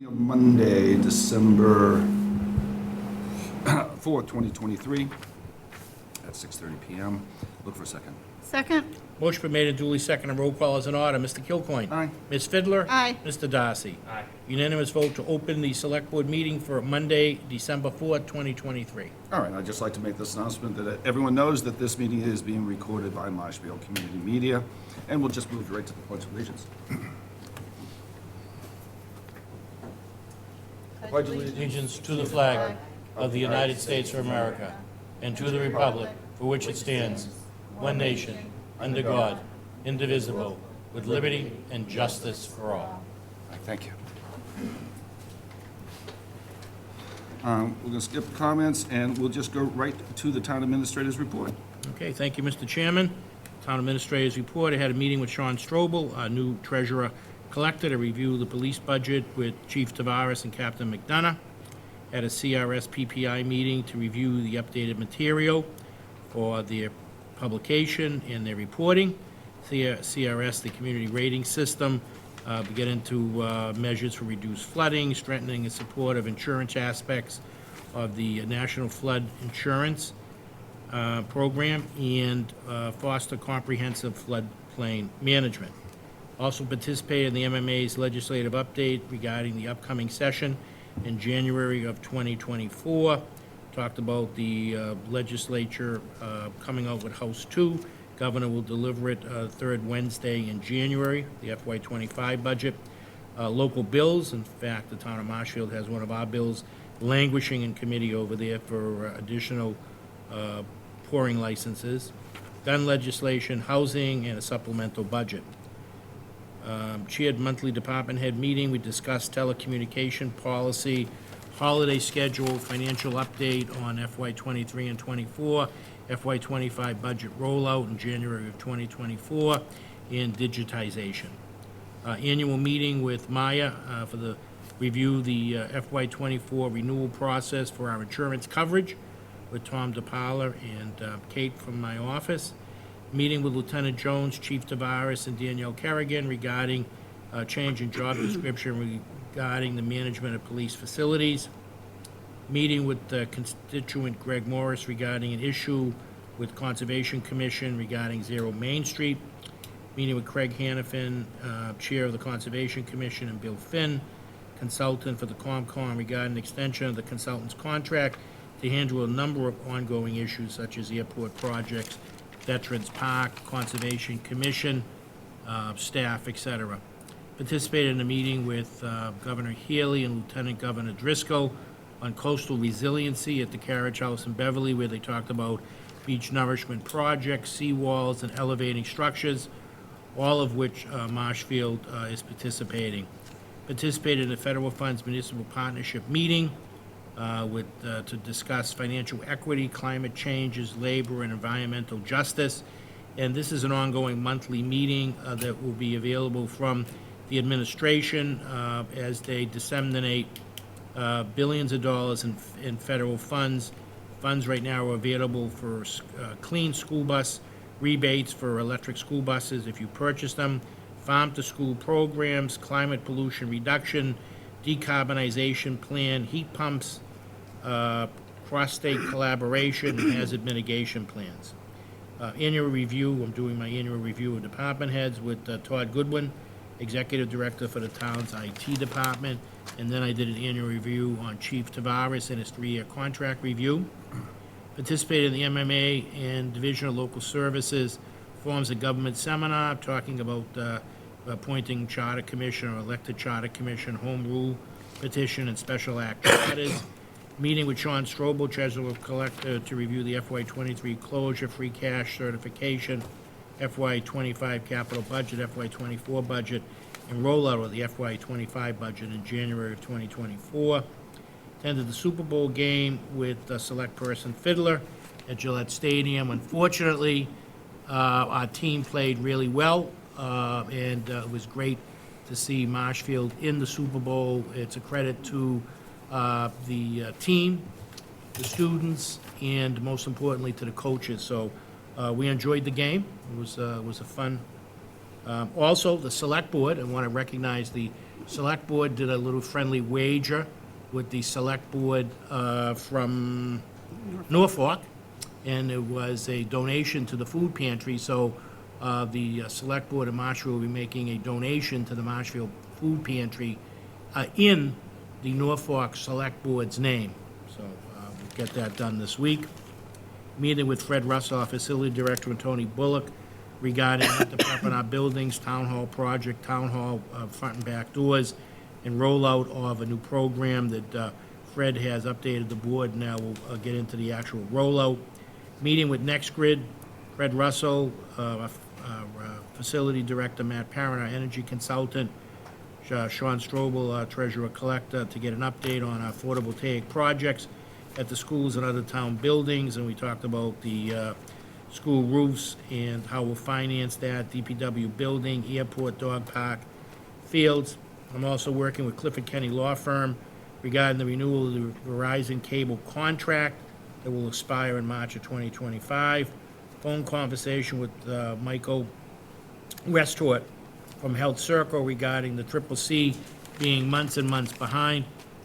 Monday, December 4th, 2023, at 6:30 PM. Look for a second. Second. Motion been made and duly seconded. Roll call is in order. Mr. Kilcoyne. Aye. Ms. Fidler. Aye. Mr. Darcy. Aye. Unanimous vote to open the Select Board meeting for Monday, December 4th, 2023. All right, I'd just like to make this announcement that everyone knows that this meeting is being recorded by Marshfield Community Media, and we'll just move right to the Pledge of Allegiance. Pledge allegiance Allegiance to the flag of the United States of America and to the republic for which it stands, one nation, under God, indivisible, with liberty and justice for all. Thank you. We're going to skip comments, and we'll just go right to the town administrator's report. Okay, thank you, Mr. Chairman. Town Administrator's report. I had a meeting with Sean Strobel, our new treasurer collector, to review the police budget with Chief Tavares and Captain McDonough. Had a CRS PPI meeting to review the updated material for their publication and their reporting. CRS, the community rating system, we get into measures for reduced flooding, strengthening and support of insurance aspects of the National Flood Insurance program, and foster comprehensive floodplain management. Also participated in the MMA's legislative update regarding the upcoming session in January of 2024. Talked about the legislature coming out with House 2. Governor will deliver it third Wednesday in January, the FY25 budget. Local bills, in fact, the town of Marshfield has one of our bills languishing in committee over there for additional pouring licenses. Gun legislation, housing, and a supplemental budget. Chaired monthly department head meeting. We discussed telecommunication policy, holiday schedule, financial update on FY23 and 24, FY25 budget rollout in January of 2024, and digitization. Annual meeting with Maya for the review the FY24 renewal process for our insurance coverage with Tom DePaula and Kate from my office. Meeting with Lieutenant Jones, Chief Tavares, and Danielle Kerrigan regarding change in job description regarding the management of police facilities. Meeting with the constituent Greg Morris regarding an issue with Conservation Commission regarding 0 Main Street. Meeting with Craig Hannafin, Chair of the Conservation Commission, and Bill Finn, consultant for the COMCOM, regarding extension of the consultant's contract to handle a number of ongoing issues such as airport projects, Veterans Park, Conservation Commission, staff, etc. Participated in a meeting with Governor Healy and Lieutenant Governor Driscoll on coastal resiliency at the Carriage House in Beverly, where they talked about beach nourishment projects, seawalls, and elevating structures, all of which Marshfield is participating. Participated in the Federal Funds Municipal Partnership meeting to discuss financial equity, climate changes, labor, and environmental justice. And this is an ongoing monthly meeting that will be available from the administration as they disseminate billions of dollars in federal funds. Funds right now are available for clean school bus rebates for electric school buses if you purchase them, farm-to-school programs, climate pollution reduction, decarbonization plan, heat pumps, cross-state collaboration, and hazard mitigation plans. Annual review, I'm doing my annual review of department heads with Todd Goodwin, Executive Director for the town's IT department, and then I did an annual review on Chief Tavares and his 3-year contract review. Participated in the MMA and Division of Local Services Forms of Government Seminar, talking about appointing charter commission or elected charter commission, home rule petition, and special act charters. Meeting with Sean Strobel, Treasurer Collector, to review the FY23 closure, free cash certification, FY25 capital budget, FY24 budget, and rollout of the FY25 budget in January of 2024. Attended the Super Bowl game with select person Fiddler at Gillette Stadium. Unfortunately, our team played really well, and it was great to see Marshfield in the Super Bowl. It's a credit to the team, the students, and most importantly to the coaches. So we enjoyed the game. It was a fun. Also, the Select Board, I want to recognize the Select Board did a little friendly wager with the Select Board from Norfolk, and it was a donation to the food pantry, so the Select Board of Marshfield will be making a donation to the Marshfield Food Pantry in the Norfolk Select Board's name. So we'll get that done this week. Meeting with Fred Russell, our Facility Director, and Tony Bullock regarding the prep in our buildings, Town Hall project, Town Hall front and back doors, and rollout of a new program that Fred has updated the board. Now we'll get into the actual rollout. Meeting with NextGrid, Fred Russell, Facility Director, Matt Parent, our energy consultant, Sean Strobel, our treasurer collector, to get an update on our photovoltaic projects at the schools and other town buildings, and we talked about the school roofs and how we'll finance that, DPW building, airport, dog park, fields. I'm also working with Clifford Kenny Law Firm regarding the renewal of the Verizon cable contract that will expire in March of 2025. Phone conversation with Michael Westort from Health Circle regarding the CCC being months and months behind.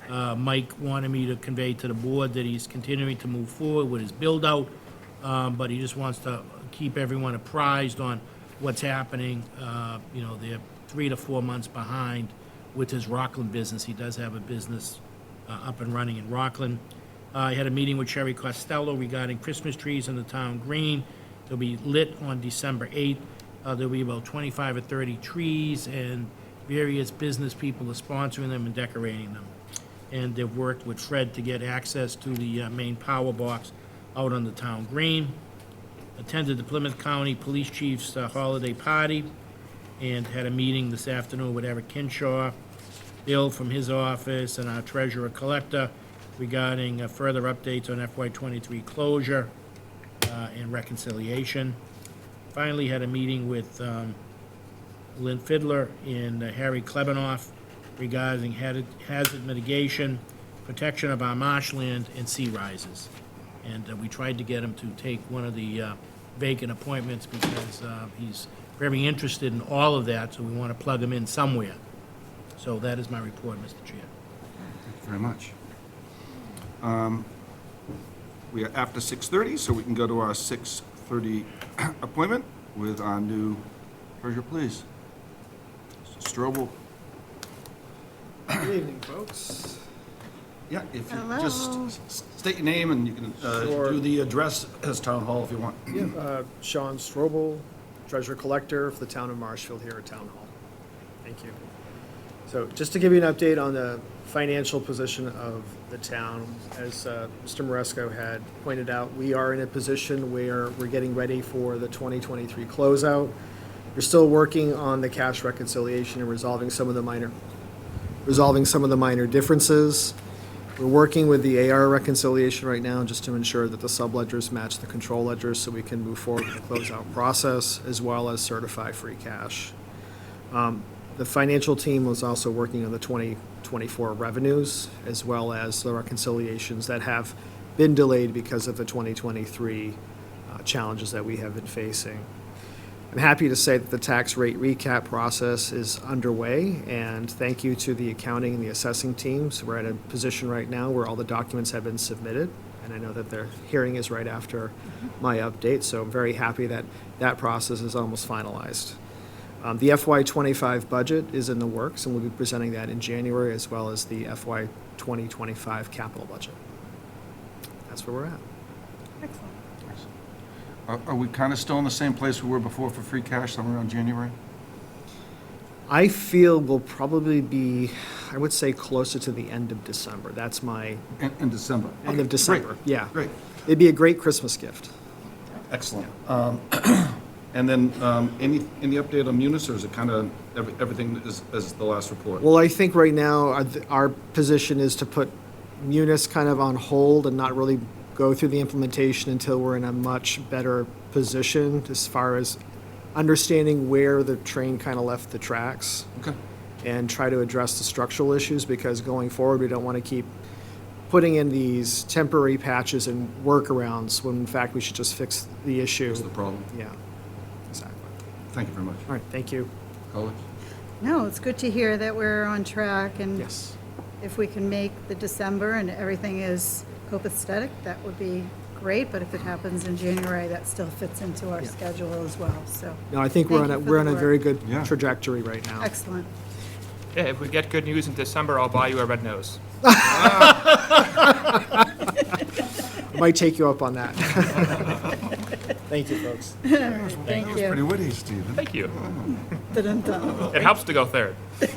Mike wanted me to convey to the board that he's continuing to move forward with his build-out, but he just wants to keep everyone apprised on what's happening. They're 3 to 4 months behind with his Rockland business. He does have a business up and running in Rockland. I had a meeting with Sherry Costello regarding Christmas trees in the town green. They'll be lit on December 8th. There'll be about 25 or 30 trees, and various business people are sponsoring them and decorating them. And they've worked with Fred to get access to the main power box out on the town green. Attended the Plymouth County Police Chief's holiday party, and had a meeting this afternoon with Eric Kinshaw, Bill from his office, and our treasurer collector regarding further updates on FY23 closure and reconciliation. Finally, had a meeting with Lynn Fiddler and Harry Klebanoff regarding hazard mitigation, protection of our marshland, and sea rises. And we tried to get him to take one of the vacant appointments because he's very interested in all of that, so we want to plug him in somewhere. So that is my report, Mr. Chair. Thank you very much. We are after 6:30, so we can go to our 6:30 appointment with our new treasurer, please. Mr. Strobel. Good evening, folks. Yeah, if you Hello. just state your name and you can Sure. do the address as Town Hall if you want. Sean Strobel, Treasurer Collector for the town of Marshfield here at Town Hall. Thank you. So just to give you an update on the financial position of the town, as Mr. Maresco had pointed out, we are in a position where we're getting ready for the 2023 closeout. We're still working on the cash reconciliation and resolving some of the minor differences. We're working with the AR reconciliation right now just to ensure that the subledgers match the control ledgers so we can move forward with the closeout process as well as certify free cash. The financial team was also working on the 2024 revenues as well as the reconciliations that have been delayed because of the 2023 challenges that we have been facing. I'm happy to say that the tax rate recap process is underway, and thank you to the accounting and the assessing teams. We're at a position right now where all the documents have been submitted, and I know that their hearing is right after my update, so I'm very happy that that process is almost finalized. The FY25 budget is in the works, and we'll be presenting that in January, as well as the FY 2025 capital budget. That's where we're at. Excellent. Are we kind of still in the same place we were before for free cash, somewhere around January? I feel we'll probably be, I would say, closer to the end of December. That's my In December? end Okay, of December. great, Yeah. Great, It'd be a great Christmas gift. excellent. And then any update on Munis, or is it kind of everything as the last report? Well, I think right now our position is to put Munis kind of on hold and not really go through the implementation until we're in a much better position as far as understanding where the train kind of left the tracks Okay, and try to address the structural issues, because going forward, we don't want to keep putting in these temporary patches and workarounds when in fact we should just fix the issue. what's the problem? Yeah, exactly. Thank you very much. All right, thank you. Colleagues? No, it's good to hear that we're on track, and Yes. if we can make the December and everything is copacetic, that would be great, but if it happens in January, that still fits into our Yeah. schedule as well, so. No, I think we're Thank on a, you for we're the on a work. very good Yeah. trajectory right now. Excellent. Yeah, if we get good news in December, I'll buy you a red nose. I might take you up on that. Thank you, folks. Thank That was pretty you. witty, Stephen. Thank you. Dun-dun-dun. It helps to go third. We're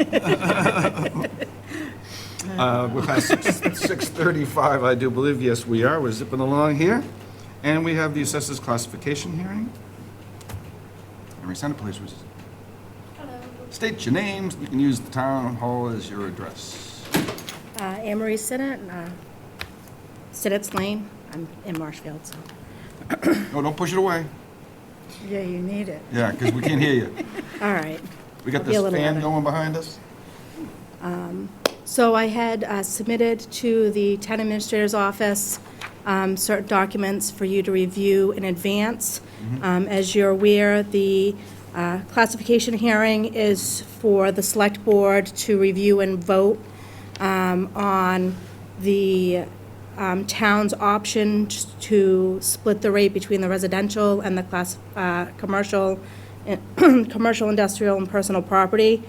past 6:35, I do believe. Yes, we are. We're zipping along here. And we have the assessors classification hearing. Emery Center, please. State your names. You can use the town hall as your address. Anne-Marie Sinnott, Sinnott's Lane. I'm in Marshfield, so. No, don't push it away. Yeah, you need it. Yeah, because we can't hear you. All right. We got I'll be this a little fan louder. going behind us. So I had submitted to the town administrator's office certain documents for you to review in advance. As you're aware, the classification hearing is for the select board to review and vote on the town's option to split the rate between the residential and the commercial, commercial, industrial, and personal property.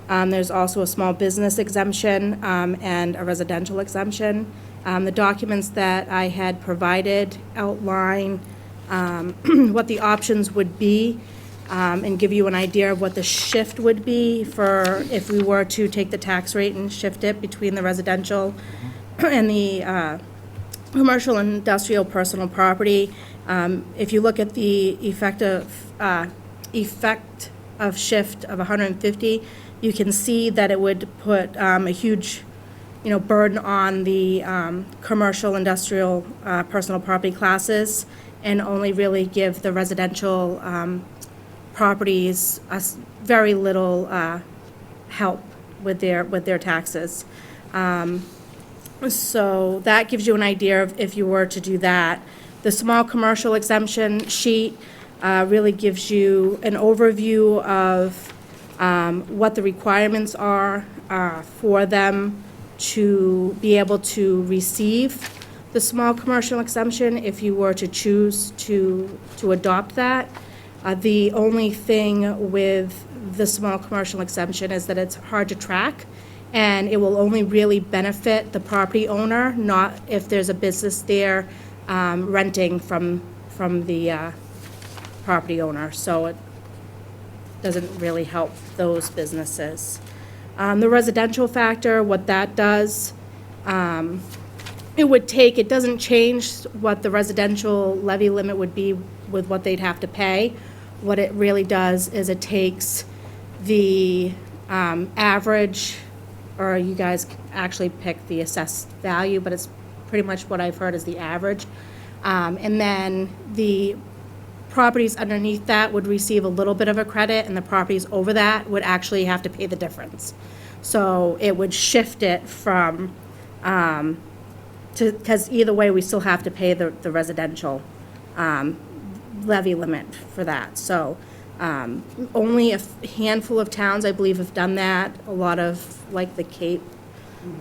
There's also a small business exemption and a residential exemption. The documents that I had provided outline what the options would be and give you an idea of what the shift would be for if we were to take the tax rate and shift it between the residential and the commercial, industrial, personal property. If you look at the effect of shift of 150, you can see that it would put a huge, burden on the commercial, industrial, personal property classes, and only really give the residential properties very little help with their taxes. So that gives you an idea of if you were to do that. The small commercial exemption sheet really gives you an overview of what the requirements are for them to be able to receive the small commercial exemption if you were to choose to adopt that. The only thing with the small commercial exemption is that it's hard to track, and it will only really benefit the property owner, not if there's a business there renting from the property owner. So it doesn't really help those businesses. The residential factor, what that does, it doesn't change what the residential levy limit would be with what they'd have to pay. What it really does is it takes the average, or you guys actually pick the assessed value, but it's pretty much what I've heard is the average. And then the properties underneath that would receive a little bit of a credit, and the properties over that would actually have to pay the difference. So it would shift it from, because either way, we still have to pay the residential levy limit for that. So only a handful of towns, I believe, have done that. A lot of, like the Cape,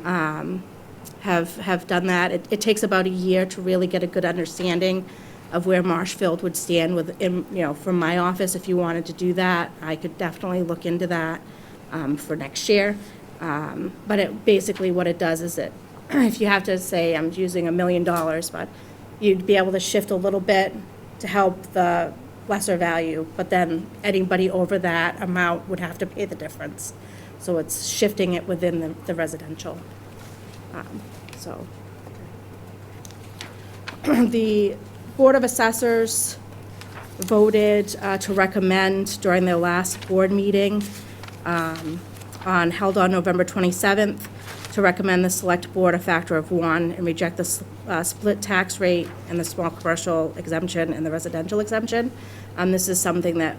have done that. It takes about a year to really get a good understanding of where Marshfield would stand from my office. If you wanted to do that, I could definitely look into that for next year. But basically what it does is if you have to say, I'm using $1 million, but you'd be able to shift a little bit to help the lesser value, but then anybody over that amount would have to pay the difference. So it's shifting it within the residential. The Board of Assessors voted to recommend during their last board meeting held on November 27th, to recommend the Select Board a factor of 1 and reject the split tax rate and the small commercial exemption and the residential exemption. This is something that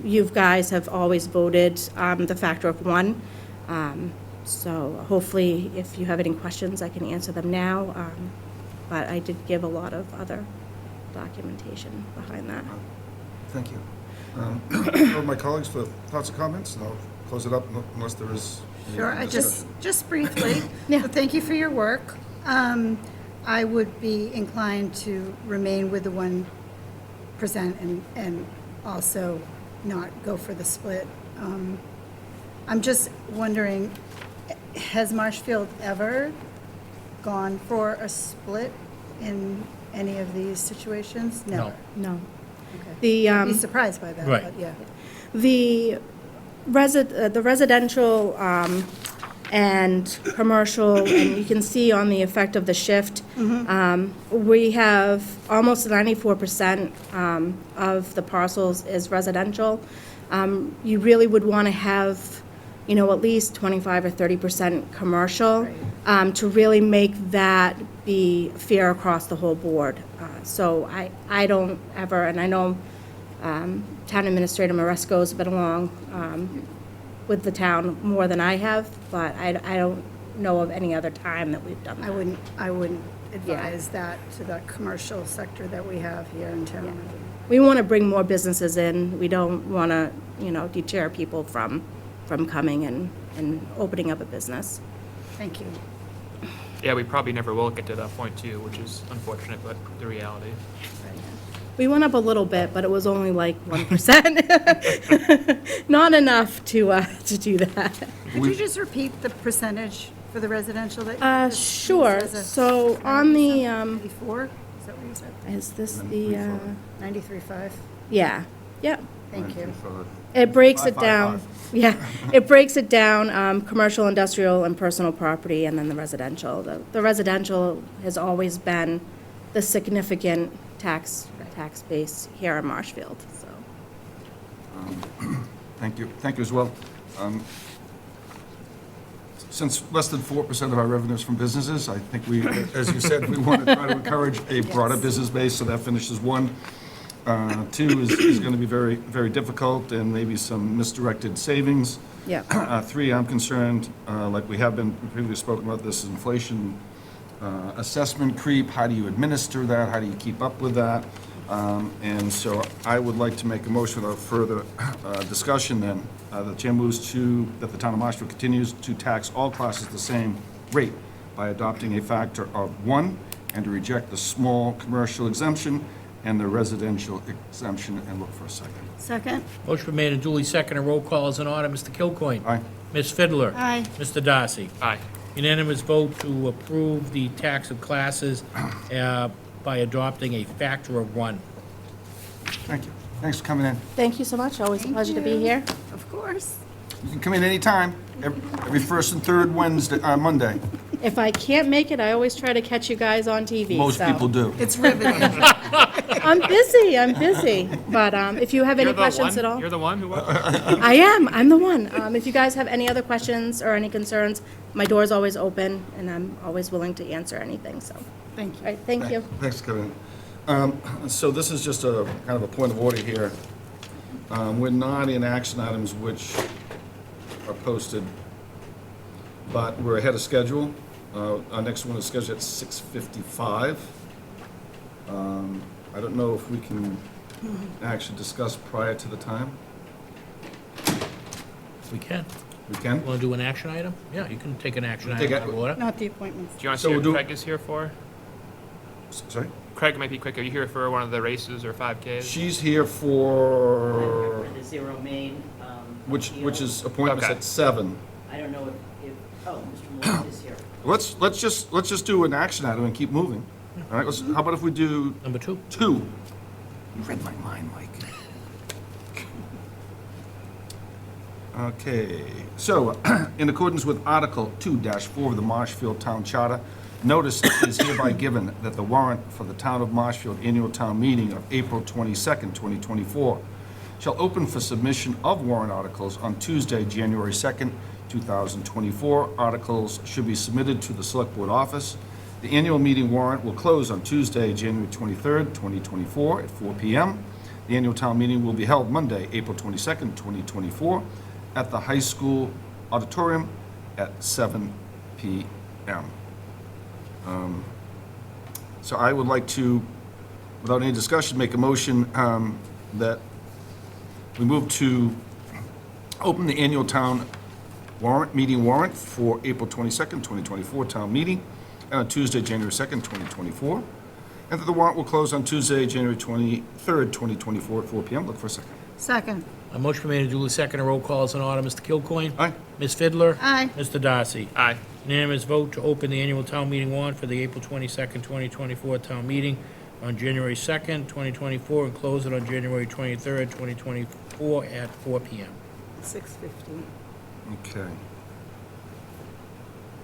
you guys have always voted the factor of 1. So hopefully, if you have any questions, I can answer them now. But I did give a lot of other documentation behind that. Thank you. My colleagues for thoughts and comments, and I'll close it up unless there is? any Sure, I discussion? just briefly, Yeah. so thank you for your work. I would be inclined to remain with the 1% and also not go for the split. I'm just wondering, has Marshfield ever gone for a split in any of these situations? Never. No. Okay. The, I'd be surprised by that, Right. but yeah. The residential and commercial, and you can see on the effect of the shift, we have almost 94% of the parcels is residential. You really would want to have, at least 25 or 30% commercial to really make that be fair across the whole board. So I don't ever, and I know Town Administrator Maresco's been along with the town more than I have, but I don't know of any other time that we've done that. I wouldn't advise that to the commercial sector that we have here in town. We want to bring more businesses in. We don't want to, deter people from coming and opening up a business. Thank you. Yeah, we probably never will get to that point too, which is unfortunate, but the reality. We went up a little bit, but it was only like 1%. Not enough to do that. Could you just repeat the percentage for the residential that? you just used Sure. as a- So on the, 94, is that what you said? is this the, 93.5, yeah, yep. thank you. It breaks it 555. down. Yeah, it breaks it down, commercial, industrial, and personal property, and then the residential. The residential has always been the significant tax base here in Marshfield, so. Thank you as well. Since less than 4% of our revenue is from businesses, I think we, as you said, we want to try to encourage a broader business base, so that finishes one. Two is going to be very, very difficult, and maybe some misdirected savings. Yeah. Three, I'm concerned, like we have been previously spoken about, this inflation assessment creep. How do you administer that? How do you keep up with that? And so I would like to make a motion without further discussion then. The chair moves that the town of Marshfield continues to tax all classes the same rate by adopting a factor of 1 and to reject the small commercial exemption and the residential exemption, and look for a second. Second? Motion been made and duly seconded. Roll call is in order. Mr. Kilcoyne. Aye. Ms. Fiddler. Aye. Mr. Darcy. Aye. Unanimous vote to approve the tax of classes by adopting a factor of 1. Thank you. Thanks for coming in. Thank you so much. Always a pleasure to be here. Of course. You can come in anytime, every first and third Monday. If I can't make it, I always try to catch you guys on TV. Most so. people do. It's riveting. I'm busy. But if you have any You're the questions one- at all. You're the one who was? I am. I'm the one. If you guys have any other questions or any concerns, my door's always open, and I'm always willing to answer anything, so. Thank All you. right, thank you. Thanks for coming in. So this is just a kind of a point of order here. We're not in action items which are posted, but we're ahead of schedule. Our next one is scheduled at 6:55. I don't know if we can actually discuss prior to the time. We can. We can? Want to do an action item? Yeah, you can take an action Take item out it- of order. Not the appointments. Do you want to So see we'll what do- Craig is here for? Sorry? Craig might be quick. Are you here for one of the races or 5Ks? She's here for, The Zero Main. which appeal. is appointments Okay. at 7. I don't know if, oh, Mr. Moore is here. Let's just do an action item and keep moving. All right, how about if we do Number 2. 2? You read my mind, Mike. Okay, so in accordance with Article 2-4 of the Marshfield Town Charter, notice is hereby given that the warrant for the Town of Marshfield Annual Town Meeting of April 22nd, 2024, shall open for submission of warrant articles on Tuesday, January 2nd, 2024. Articles should be submitted to the Select Board office. The annual meeting warrant will close on Tuesday, January 23rd, 2024, at 4 p.m. The annual town meeting will be held Monday, April 22nd, 2024, at the high school auditorium at 7 p.m. So I would like to, without any discussion, make a motion that we move to Open the annual town meeting warrant for April 22nd, 2024 town meeting, and on Tuesday, January 2nd, 2024. And that the warrant will close on Tuesday, January 23rd, 2024 at 4 PM. Look for a second. Second. A motion made and duly seconded. Roll call is in order. Mr. Kilcoyne? Aye. Ms. Fiddler? Aye. Mr. Darcy? Aye. Unanimous vote to open the annual town meeting warrant for the April 22nd, 2024 town meeting on January 2nd, 2024, and close it on January 23rd, 2024 at 4 PM. 6:50. Okay.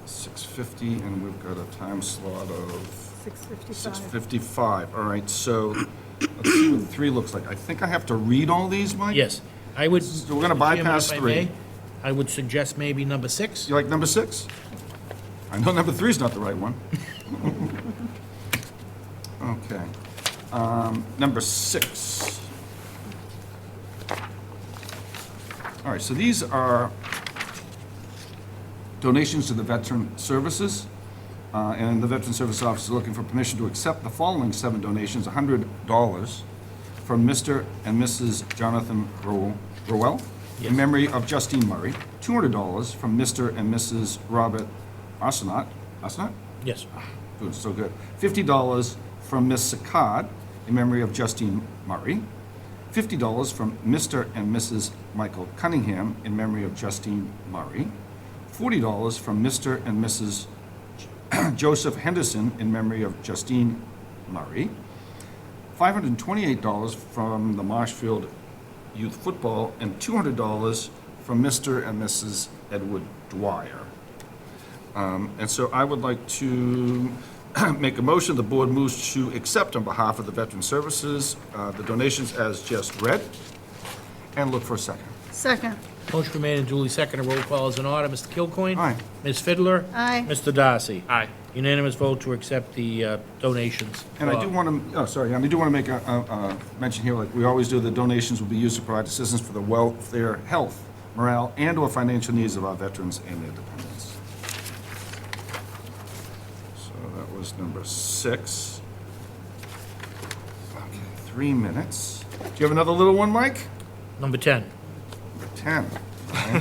6:50, and we've got a time slot of 6:55. 6:55. All right, so let's see what the 3 looks like. I think I have to read all these, Mike? Yes, I would. So we're gonna bypass Chairman, if I 3. may, I would suggest maybe number 6. You like number 6? I know number 3 is not the right one. Okay. Number 6. All right, so these are donations to the Veteran Services. And the Veteran Service Office is looking for permission to accept the following 7 donations: $100 from Mr. and Mrs. Jonathan Rowell Yes. in memory of Justine Murray, $200 from Mr. and Mrs. Robert Arsenault, Yes. doing so good, $50 from Miss Saccard in memory of Justine Murray, $50 from Mr. and Mrs. Michael Cunningham in memory of Justine Murray, $40 from Mr. and Mrs. Joseph Henderson in memory of Justine Murray, $528 from the Marshfield Youth Football, and $200 from Mr. and Mrs. Edward Dwyer. And so I would like to make a motion. The board moves to accept on behalf of the Veteran Services the donations as just read, and look for a second. Second. Motion been made and duly seconded. Roll call is in order. Mr. Kilcoyne? Aye. Ms. Fiddler? Aye. Mr. Darcy? Aye. Unanimous vote to accept the donations. And I do want to, and I do want to make a mention here, like we always do, the donations will be used to provide assistance for the welfare, health, morale, and/or financial needs of our veterans and their dependents. So that was number 6. Okay, 3 minutes. Do you have another little one, Mike? Number 10. Number 10. Okay.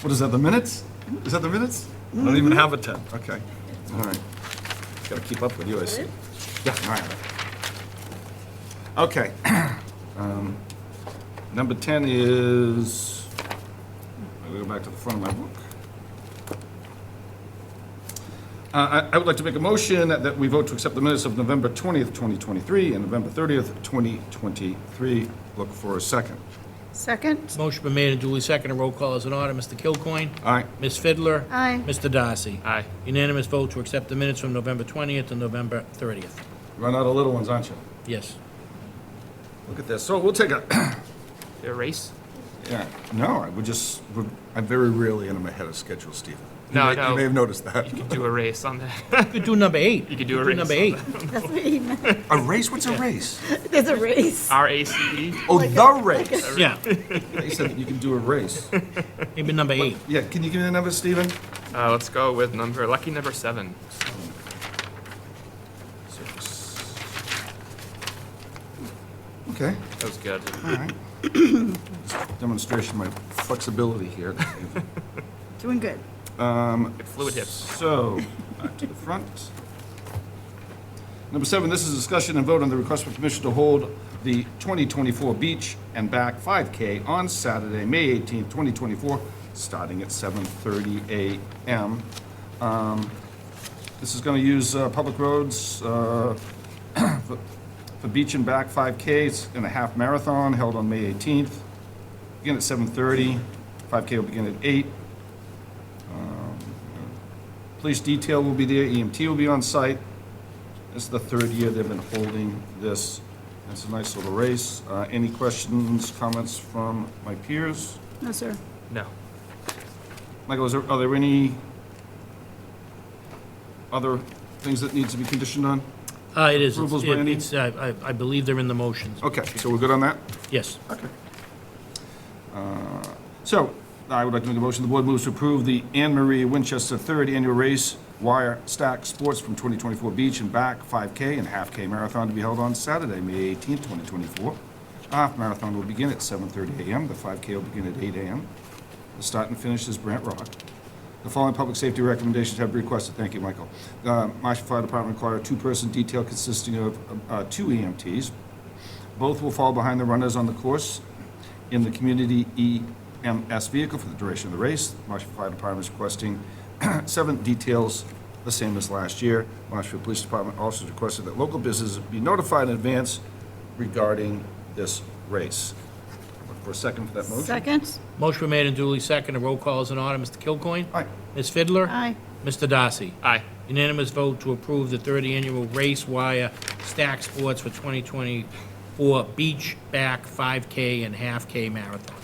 What is that, the minutes? Is that the minutes? I don't even have a 10. Okay. All right. Got to keep up with you, I see. Yeah, all right. Okay. Number 10 is, I'm going to go back to the front of my book. I would like to make a motion that we vote to accept the minutes of November 20th, 2023, and November 30th, 2023. Look for a second. Second. Motion been made and duly seconded. Roll call is in order. Mr. Kilcoyne? Aye. Ms. Fiddler? Aye. Mr. Darcy? Aye. Unanimous vote to accept the minutes from November 20th and November 30th. Run out of little ones, aren't you? Yes. Look at this. So we'll take a, A race? yeah, no, I very rarely am ahead of schedule, Stephen. No, You no. may have noticed that. You could do a race on that. You could do number 8. You could do a race Number on 8. That's what he meant. A race? What's a race? There's a race. RACE. Oh, the race. Yeah, They said that you can do a race. maybe number 8. Yeah, can you give me the number, Stephen? Let's go with lucky number 7. 6. Okay, That was good. all right. Demonstration of my flexibility here. Doing good. Good fluid hips. So, back to the front. Number 7, this is a discussion and vote on the request for permission to hold the 2024 Beach and Back 5K on Saturday, May 18th, 2024, starting at 7:30 a.m. This is going to use public roads for Beach and Back 5K. It's in a half marathon held on May 18th. Begin at 7:30. 5K will begin at 8. Police detail will be there, EMT will be on site. This is the 3rd year they've been holding this. It's a nice little race. Any questions, comments from my peers? No, sir. No. Michael, are there any other things that needs to be conditioned on? It is. Approvals by any- It's, I believe they're in the motions. Okay, so we're good on that? Yes. Okay. So, I would like to make a motion, the board moves to approve the Anne Marie Winchester 3rd Annual Race Wire Stack Sports from 2024 Beach and Back 5K and Half K Marathon to be held on Saturday, May 18th, 2024. Half Marathon will begin at 7:30 a.m. The 5K will begin at 8 a.m. The start and finish is Brant Rock. The following public safety recommendations have been requested. Thank you, Michael. Marshfield Fire Department require a two-person detail consisting of 2 EMTs. Both will fall behind the runners on the course in the community EMS vehicle for the duration of the race. Marshfield Fire Department is requesting 7 details, the same as last year. Marshfield Police Department also requested that local businesses be notified in advance regarding this race. Look for a second for that motion. Second? Motion been made and duly seconded. Roll call is in order. Mr. Kilcoyne? Aye. Ms. Fidler? Aye. Mr. Darcy? Aye. Unanimous vote to approve the third annual Race Wire Stack Sports for 2024 Beach Back 5K and Half K Marathon.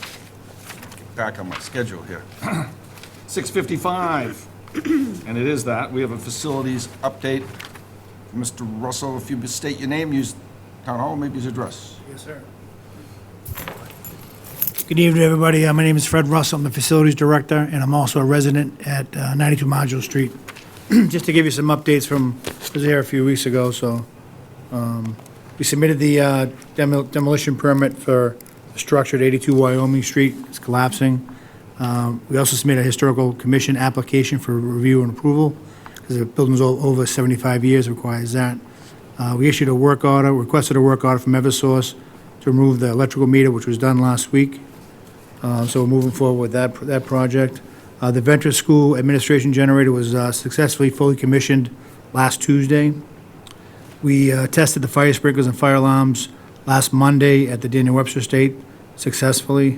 Back on my schedule here. 6:55, and it is that. We have a facilities update. Mr. Russell, if you state your name, use town hall, maybe his address. Yes, sir. Good evening, everybody. My name is Fred Russell. I'm the Facilities Director, and I'm also a resident at 92 Module Street. Just to give you some updates from, I was here a few weeks ago, so we submitted the demolition permit for the structure at 82 Wyoming Street. It's collapsing. We also submitted a historical commission application for review and approval, because the building's over 75 years, requires that. We issued a work order, requested a work order from Eversource to remove the electrical meter, which was done last week. So we're moving forward with that project. The Venture School administration generator was successfully fully commissioned last Tuesday. We tested the fire sprinklers and fire alarms last Monday at the Daniel Webster Estate successfully.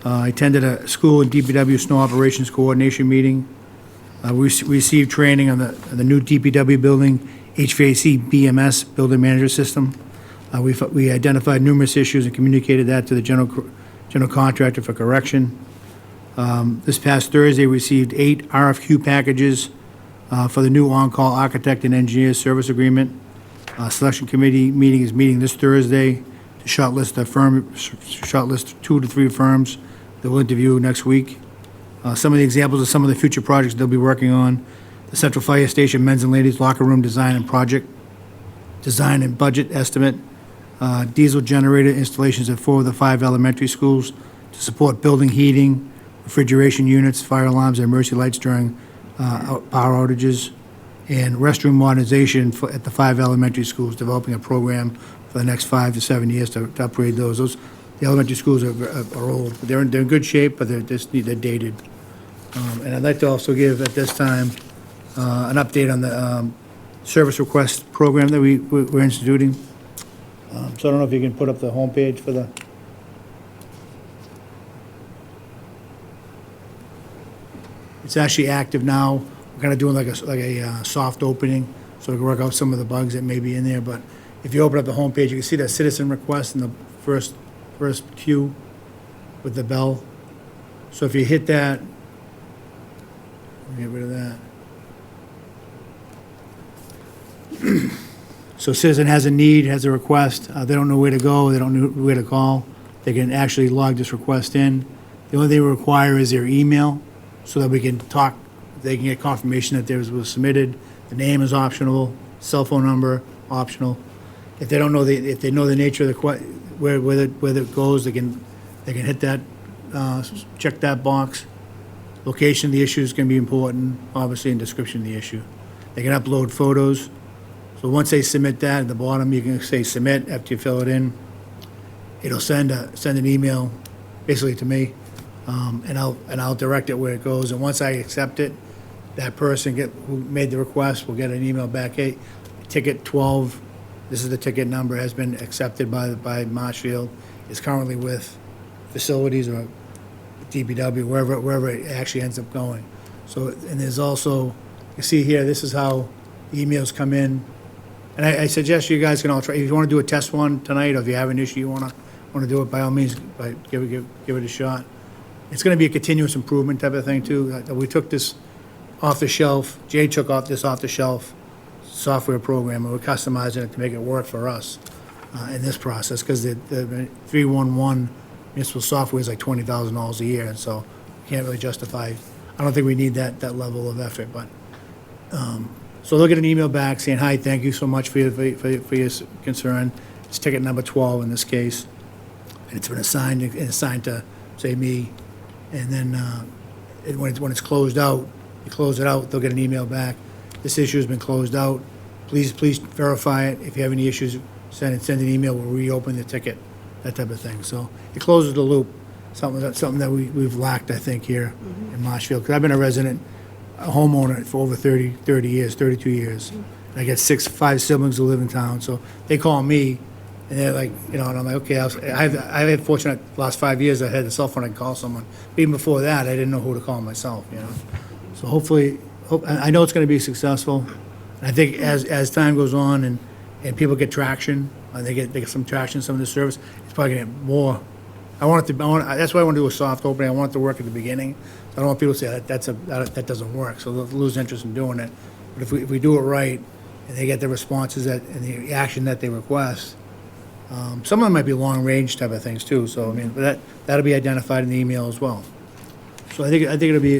I attended a school and DPW snow operations coordination meeting. We received training on the new DPW building HVAC BMS building management system. We identified numerous issues and communicated that to the general contractor for correction. This past Thursday, we received 8 RFQ packages for the new on-call architect and engineer service agreement. Selection committee meeting is meeting this Thursday to shortlist 2 to 3 firms that we'll interview next week. Some of the examples of some of the future projects they'll be working on: the Central Fire Station men's and ladies locker room design and budget estimate, diesel generator installations at 4 of the 5 elementary schools to support building heating, refrigeration units, fire alarms, and emergency lights during power outages, and restroom modernization at the 5 elementary schools, developing a program for the next 5 to 7 years to upgrade those. The elementary schools are old. They're in good shape, but they're dated. And I'd like to also give at this time an update on the service request program that we're instituting. So I don't know if you can put up the homepage for the. It's actually active now. We're kind of doing like a soft opening, so we can work out some of the bugs that may be in there. But if you open up the homepage, you can see that citizen request in the first queue with the bell. So if you hit that, get rid of that. So citizen has a need, has a request, they don't know where to go, they don't know where to call, they can actually log this request in. The only thing we require is their email, so that we can talk, they can get confirmation that theirs was submitted. The name is optional, cell phone number, optional. If they don't know if they know the nature of the where it goes, they can hit that, check that box. Location of the issue is going to be important, obviously, and description of the issue. They can upload photos. So once they submit that, at the bottom, you can say submit after you fill it in. It'll send an email, basically to me, and I'll direct it where it goes. And once I accept it, that person who made the request will get an email back. Hey, ticket 12, this is the ticket number, has been accepted by Marshfield. It's currently with facilities or DPW, wherever it actually ends up going. So, and there's also, you see here, this is how emails come in. And I suggest you guys can all try, if you want to do a test one tonight, or if you have an issue you want to do it, by all means, give it a shot. It's going to be a continuous improvement type of thing too. We took this off the shelf, Jay took this off the shelf software program, and we're customizing it to make it work for us in this process, because the 311 municipal software is like $20,000 a year, and so can't really justify, I don't think we need that level of effort, but, so they'll get an email back saying, hi, thank you so much for your concern. It's ticket number 12 in this case. and it's been assigned to, say, me, and then when it's closed out, you close it out, they'll get an email back. This issue has been closed out. Please verify it. If you have any issues, send an email. We'll reopen the ticket, that type of thing. So it closes the loop. Something that we've lacked, I think, here in Marshfield. Because I've been a homeowner for over 30 years, 32 years. And I got 5 siblings who live in town, so they call me, and they're like, and I'm like, okay, I've had fortunate last 5 years I had a cell phone, I can call someone. But even before that, I didn't know who to call myself, So hopefully, I know it's going to be successful. And I think as time goes on and people get traction, they get some traction, some of the service, it's probably going to get more. That's why I want to do a soft opening. I want it to work at the beginning. So I don't want people to say that doesn't work, so they'll lose interest in doing it. But if we do it right, and they get the responses and the action that they request, some of them might be long-range type of things too. So but that'll be identified in the email as well. So I think it'll be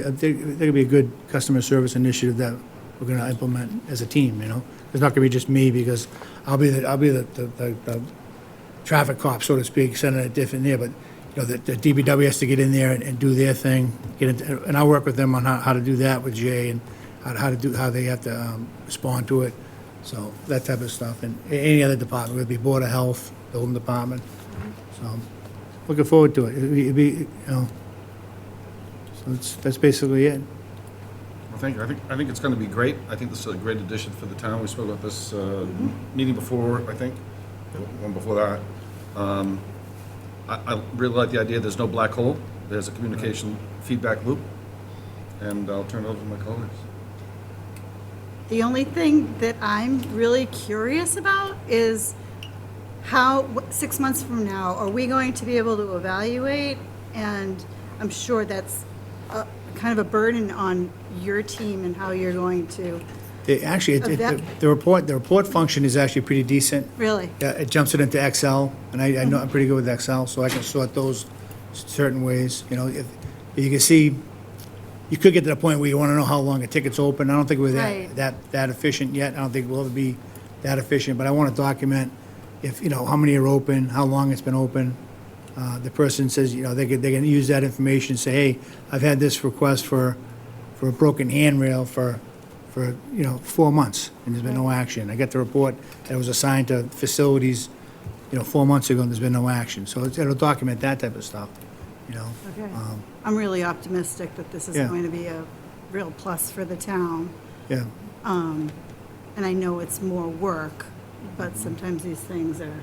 a good customer service initiative that we're going to implement as a team. It's not going to be just me, because I'll be the traffic cop, so to speak, sending it different there. But the DPW has to get in there and do their thing. And I'll work with them on how to do that with Jay, and how they have to respond to it. So that type of stuff. And any other department, whether it be Board of Health, the Home Department. So looking forward to it. It'd be, so that's basically it. Well, thank you. I think it's going to be great. I think this is a great addition for the town. We spoke about this meeting before, I think, one before that. I really like the idea. There's no black hole. There's a communication feedback loop. And I'll turn it over to my colleagues. The only thing that I'm really curious about is how, 6 months from now, are we going to be able to evaluate? And I'm sure that's kind of a burden on your team and how you're going to, The report function is actually pretty decent. really? Yeah, it jumps it into Excel, and I know I'm pretty good with Excel, so I can sort those certain ways. If you can see, you could get to the point where you want to know how long a ticket's open. I don't think we're Right. that efficient yet. I don't think we'll ever be that efficient, but I want to document how many are open, how long it's been open. The person says, they can use that information and say, hey, I've had this request for a broken handrail for 4 months, and there's been no action. I got the report that was assigned to facilities, 4 months ago, and there's been no action. So it'll document that type of stuff, Okay. I'm really optimistic that this is Yeah. going to be a real plus for the town. Yeah. And I know it's more work, but sometimes these things are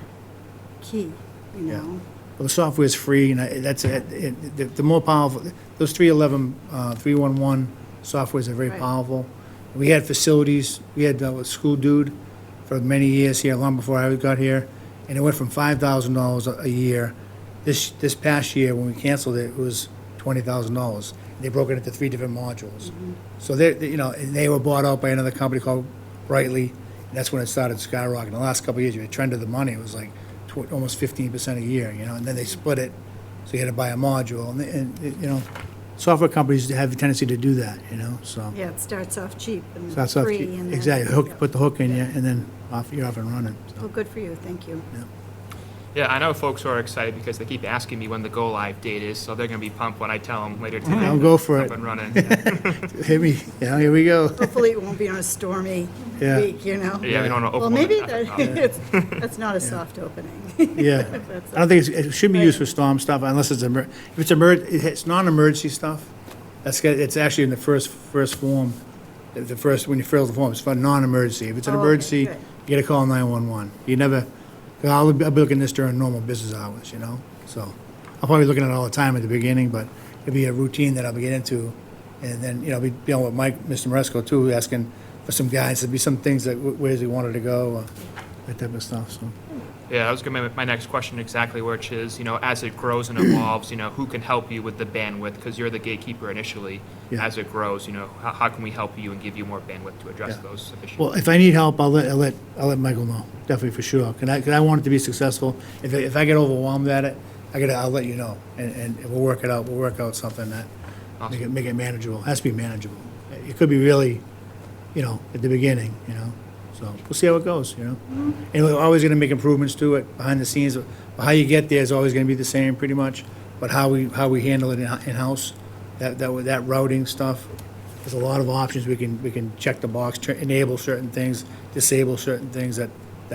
key, Yeah. Well, the software is free, and that's it. The more powerful, those 311 softwares are very Right. powerful. We had facilities, we had a school dude for many years here, long before I got here, and it went from $5,000 a year. This past year, when we canceled it, it was $20,000. They broke it into 3 different modules. So they were bought out by another company called Brightly, and that's when it started skyrocketing. The last couple of years, the trend of the money was like almost 15% a year, and then they split it, so you had to buy a module, and software companies have a tendency to do that, so. Yeah, it starts off cheap and So that's off- free. And then- Exactly, put the hook in you, and then you're off and running. so. Well, good for you, thank you. Yeah, I know folks who are excited because they keep asking me when the go live date is, so they're gonna be pumped when I tell them later today. I'll go for Up it. and running. Yeah, Here we go. Hopefully it won't be on a stormy Yeah. week, Yeah, we don't want to Well, open. maybe it. that's not a soft opening. Yeah, That's I don't think it shouldn't be used for storm stuff unless it's if it's non-emergency stuff. It's actually in the first form, the first when you fill the form. It's for non-emergency. If it's an Oh, okay, emergency, good. you got to call 911. You never. Cause I'll be looking at this during normal business hours, So I'll probably be looking at it all the time at the beginning, but it'll be a routine that I'll be getting into, and then be dealing with Mr. Maresco too, asking for some guidance. There'll be some things that where's he wanted to go, that type of stuff. So. Yeah, that was gonna be my next question exactly, which is, as it grows and evolves, who can help you with the bandwidth? Because you're the gatekeeper initially. Yeah. As it grows, how can we help you and give you more bandwidth to address Yeah. those issues? Well, if I need help, I'll let Michael know, definitely for sure. Cause I want it to be successful. If I get overwhelmed at it, I'll let you know, and we'll work it out. We'll work out something that Awesome. make it manageable. It has to be manageable. It could be really, at the beginning, So we'll see how it goes, you know? And we're always gonna make improvements to it behind the scenes. How you get there is always gonna be the same, pretty much. But how we handle it in-house, that routing stuff, there's a lot of options. We can check the box, enable certain things, disable certain things that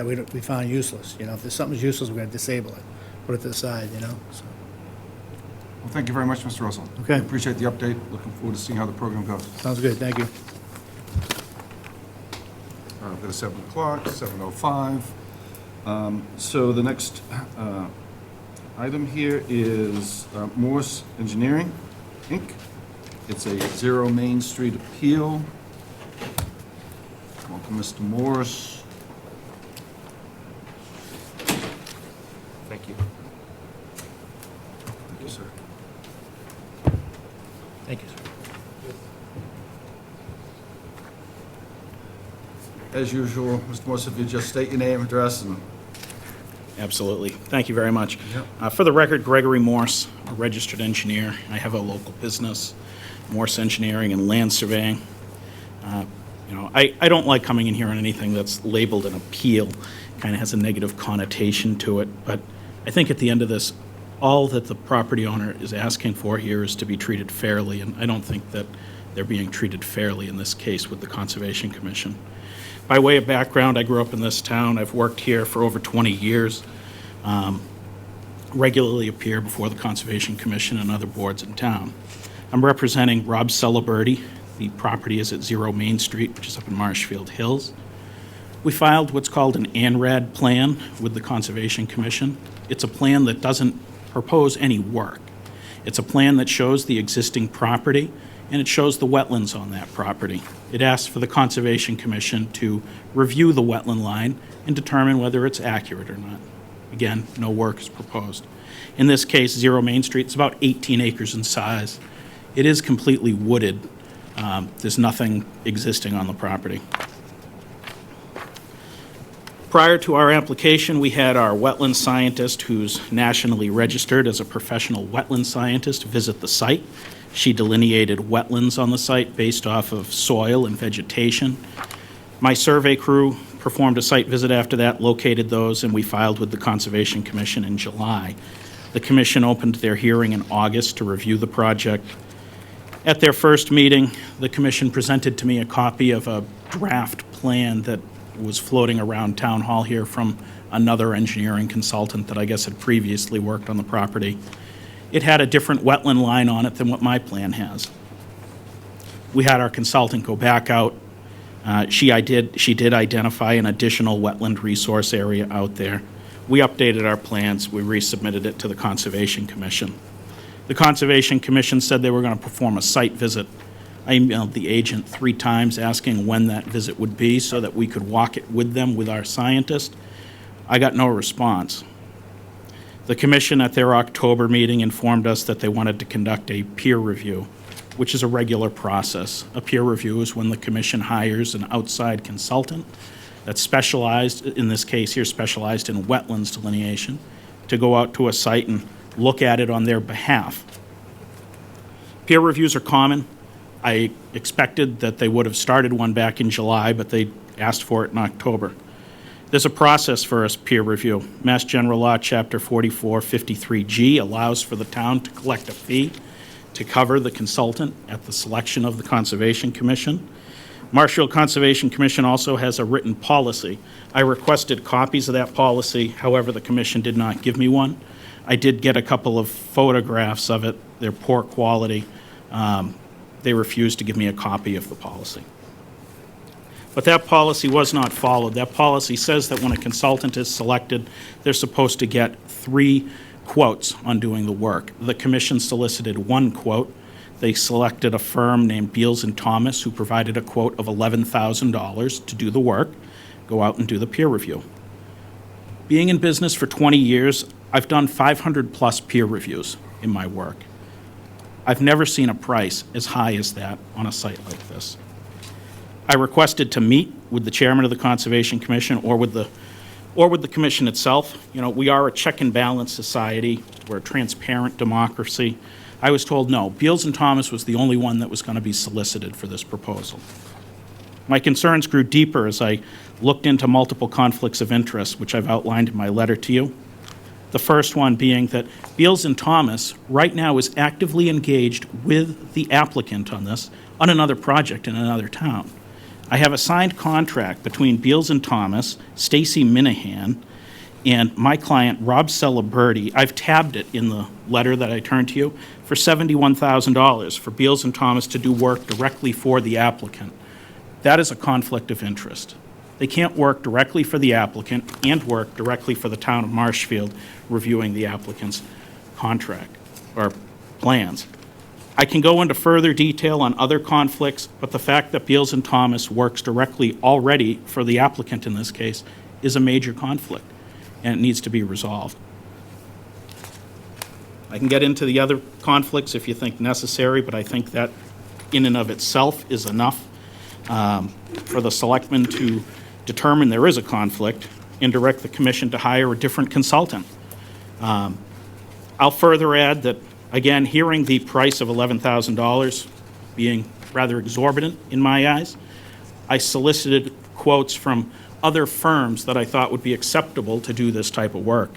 we found useless. You know, if there's something's useless, we're gonna disable it, put it to the side, you know, so. Well, thank you very much, Mr. Russell. Okay. Appreciate the update. Looking forward to seeing how the program goes. Sounds good, thank you. We've got a 7 o'clock, 7:05. So the next item here is Morse Engineering, Inc. It's a 0 Main Street appeal. Welcome, Mr. Morse. Thank you. Thank you, sir. Thank you, sir. As usual, Mr. Morse, if you just state your name, address, and Absolutely. Thank you very much. Yep. For the record, Gregory Morse, a registered engineer. I have a local business, Morse Engineering and Land Surveying. I don't like coming in here on anything that's labeled an appeal. Kind of has a negative connotation to it. But I think at the end of this, all that the property owner is asking for here is to be treated fairly, and I don't think that they're being treated fairly in this case with the Conservation Commission. By way of background, I grew up in this town. I've worked here for over 20 years. Regularly appear before the Conservation Commission and other boards in town. I'm representing Rob Celebrity. The property is at 0 Main Street, which is up in Marshfield Hills. We filed what's called an ANRAD plan with the Conservation Commission. It's a plan that doesn't propose any work. It's a plan that shows the existing property, and it shows the wetlands on that property. It asks for the Conservation Commission to review the wetland line and determine whether it's accurate or not. Again, no work is proposed. In this case, 0 Main Street, it's about 18 acres in size. It is completely wooded. There's nothing existing on the property. Prior to our application, we had our wetland scientist, who's nationally registered as a professional wetland scientist, visit the site. She delineated wetlands on the site based off of soil and vegetation. My survey crew performed a site visit after that, located those, and we filed with the Conservation Commission in July. The commission opened their hearing in August to review the project. At their first meeting, the commission presented to me a copy of a draft plan that was floating around Town Hall here from another engineering consultant that I guess had previously worked on the property. It had a different wetland line on it than what my plan has. We had our consultant go back out. She did identify an additional wetland resource area out there. We updated our plans. We resubmitted it to the Conservation Commission. The Conservation Commission said they were going to perform a site visit. I emailed the agent 3 times asking when that visit would be so that we could walk it with them with our scientist. I got no response. The commission at their October meeting informed us that they wanted to conduct a peer review, which is a regular process. A peer review is when the commission hires an outside consultant that's specialized, in this case here, specialized in wetlands delineation, to go out to a site and look at it on their behalf. Peer reviews are common. I expected that they would have started one back in July, but they asked for it in October. There's a process for a peer review. Mass General Law, Chapter 4453G allows for the town to collect a fee to cover the consultant at the selection of the Conservation Commission. Marshfield Conservation Commission also has a written policy. I requested copies of that policy, however, the commission did not give me one. I did get a couple of photographs of it. They're poor quality. They refused to give me a copy of the policy. But that policy was not followed. That policy says that when a consultant is selected, they're supposed to get 3 quotes on doing the work. The commission solicited 1 quote. They selected a firm named Beals and Thomas, who provided a quote of $11,000 to do the work, go out and do the peer review. Being in business for 20 years, I've done 500+ peer reviews in my work. I've never seen a price as high as that on a site like this. I requested to meet with the chairman of the Conservation Commission or with the commission itself. You know, we are a check and balance society. We're a transparent democracy. I was told no. Beals and Thomas was the only one that was going to be solicited for this proposal. My concerns grew deeper as I looked into multiple conflicts of interest, which I've outlined in my letter to you. The first one being that Beals and Thomas right now is actively engaged with the applicant on this, on another project in another town. I have a signed contract between Beals and Thomas, Stacy Minahan, and my client, Rob Celebrity. I've tabbed it in the letter that I turned to you, for $71,000 for Beals and Thomas to do work directly for the applicant. That is a conflict of interest. They can't work directly for the applicant and work directly for the town of Marshfield reviewing the applicant's contract or plans. I can go into further detail on other conflicts, but the fact that Beals and Thomas works directly already for the applicant in this case is a major conflict, and it needs to be resolved. I can get into the other conflicts if you think necessary, but I think that in and of itself is enough for the selectmen to determine there is a conflict and direct the commission to hire a different consultant. I'll further add that, again, hearing the price of $11,000 being rather exorbitant in my eyes, I solicited quotes from other firms that I thought would be acceptable to do this type of work.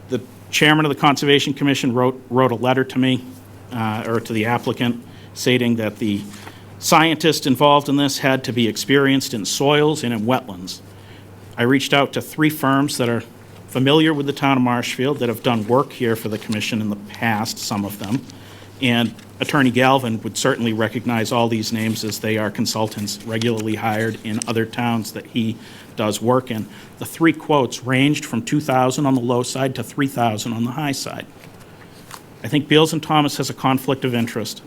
The chairman of the Conservation Commission wrote a letter to me, or to the applicant, stating that the scientists involved in this had to be experienced in soils and in wetlands. I reached out to 3 firms that are familiar with the town of Marshfield, that have done work here for the commission in the past, some of them, and Attorney Galvin would certainly recognize all these names as they are consultants regularly hired in other towns that he does work in. The 3 quotes ranged from $2,000 on the low side to $3,000 on the high side. I think Beals and Thomas has a conflict of interest.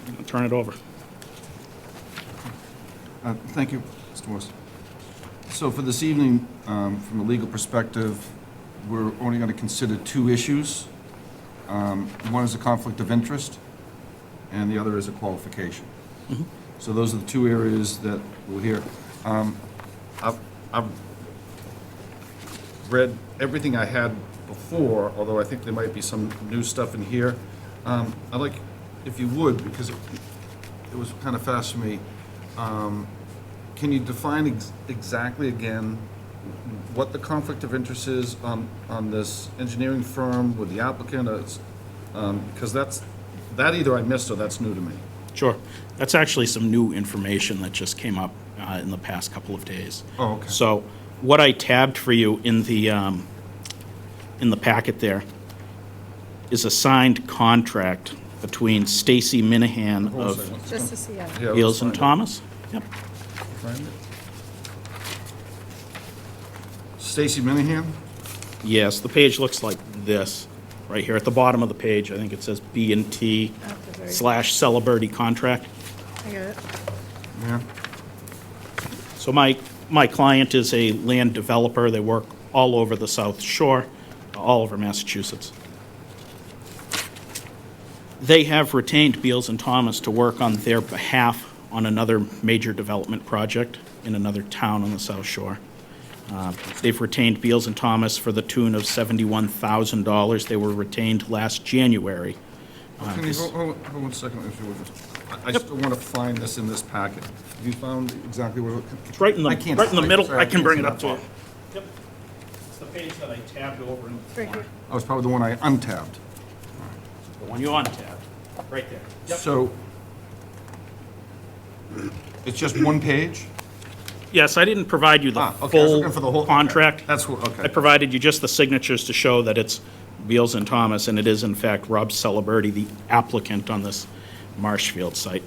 I'm going to turn it over. Thank you, Mr. Morse. So for this evening, from a legal perspective, we're only going to consider 2 issues. One is a conflict of interest, and the other is a qualification. So those are the 2 areas that we'll hear. I've read everything I had before, although I think there might be some new stuff in here. I'd like, if you would, because it was kind of fast for me, can you define exactly again what the conflict of interest is on this engineering firm with the applicant? Because that either I missed or that's new to me. Sure. That's actually some new information that just came up in the past couple of days. Oh, okay. So what I tabbed for you in the packet there is a signed contract between Stacy Minahan Hold on a of second. Just to see, Yeah, let's Beals and find it. Thomas. Yep. Find it. Stacy Minahan? Yes, the page looks like this, right here at the bottom of the page. I think it says B&T /Celebrity contract. I got it. Yeah. So my client is a land developer. They work all over the South Shore, all over Massachusetts. They have retained Beals and Thomas to work on their behalf on another major development project in another town on the South Shore. They've retained Beals and Thomas for the tune of $71,000. They were retained last January. Can you hold on a second, if you would? I still want to find this in this packet. Have you found exactly where? It's right in I can't the see. middle. Sorry, I can can't bring see it up that to you. far. Yep. It's the page that I tabbed over in the Right corner. here. That was probably the one I untabbed. The one you untabbed, right there. Yep. So, it's just one page? Yes, I didn't provide you the Okay, I was looking for the whole. full contract. That's what, okay. I provided you just the signatures to show that it's Beals and Thomas, and it is in fact Rob Celebrity, the applicant on this Marshfield site.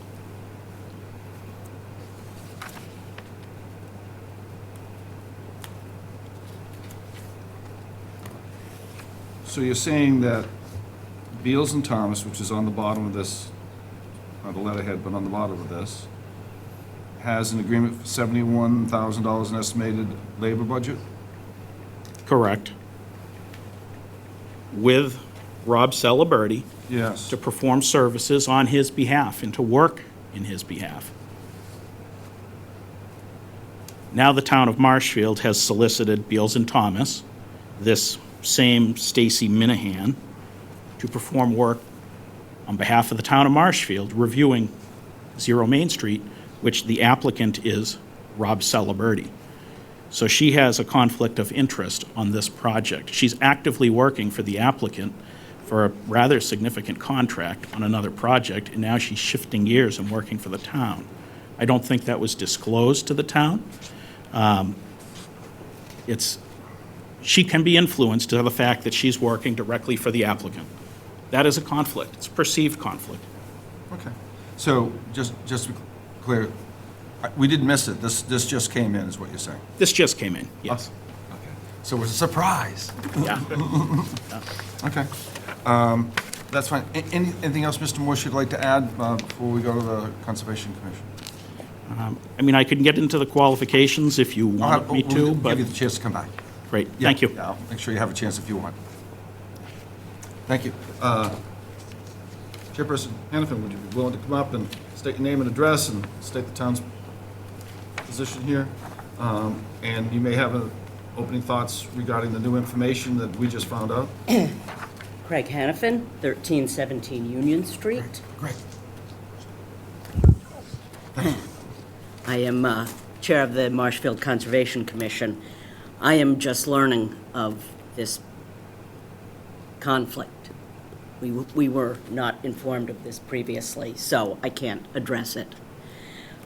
So you're saying that Beals and Thomas, which is on the bottom of this, not the letterhead, but on the bottom of this, has an agreement for $71,000 in estimated labor budget? Correct. With Rob Celebrity Yes. to perform services on his behalf and to work in his behalf. Now the town of Marshfield has solicited Beals and Thomas, this same Stacy Minahan, to perform work on behalf of the town of Marshfield, reviewing Zero Main Street, which the applicant is Rob Celebrity. So she has a conflict of interest on this project. She's actively working for the applicant for a rather significant contract on another project, and now she's shifting gears and working for the town. I don't think that was disclosed to the town. She can be influenced to the fact that she's working directly for the applicant. That is a conflict. It's a perceived conflict. Okay. So, just to be clear, we didn't miss it. This just came in, is what you're saying? This just came in, yes. Okay. So it was a surprise. Yeah. Okay. That's fine. Anything else, Mr. Morse, you'd like to add before we go to the Conservation Commission? I mean, I can get into the qualifications if you want me to, We'll but, give you the chance to come back. great, Yeah, thank you. yeah, I'll make sure you have a chance if you want. Thank you. Chairperson Hannafin, would you be willing to come up and state your name and address and state the town's position here? And you may have opening thoughts regarding the new information that we just found out. Craig Hannafin, 1317 Union Street. Great. I am Chair of the Marshfield Conservation Commission. I am just learning of this conflict. We were not informed of this previously, so I can't address it.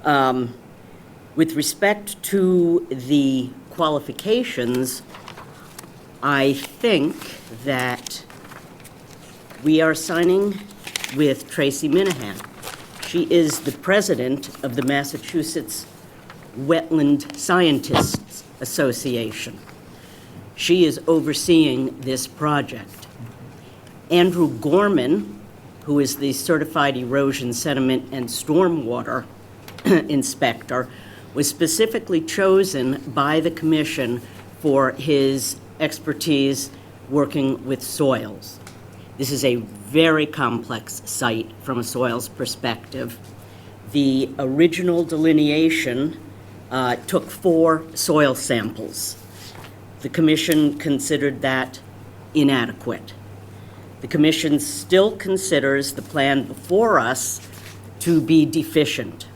With respect to the qualifications, I think that we are signing with Tracy Minahan. She is the president of the Massachusetts Wetland Scientists Association. She is overseeing this project. Andrew Gorman, who is the certified erosion, sediment, and stormwater inspector, was specifically chosen by the commission for his expertise working with soils. This is a very complex site from a soils perspective. The original delineation took 4 soil samples. The commission considered that inadequate. The commission still considers the plan before us to be deficient.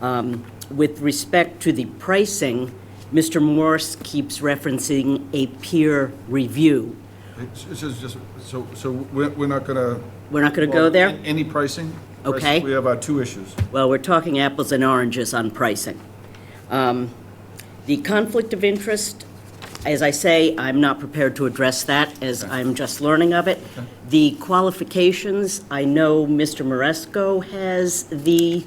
With respect to the pricing, Mr. Morse keeps referencing a peer review. So we're not going to... We're not going to go there? Any pricing? Okay. We have 2 issues. Well, we're talking apples and oranges on pricing. The conflict of interest, as I say, I'm not prepared to address that, as I'm just learning of it. Okay. The qualifications, I know Mr. Maresco has the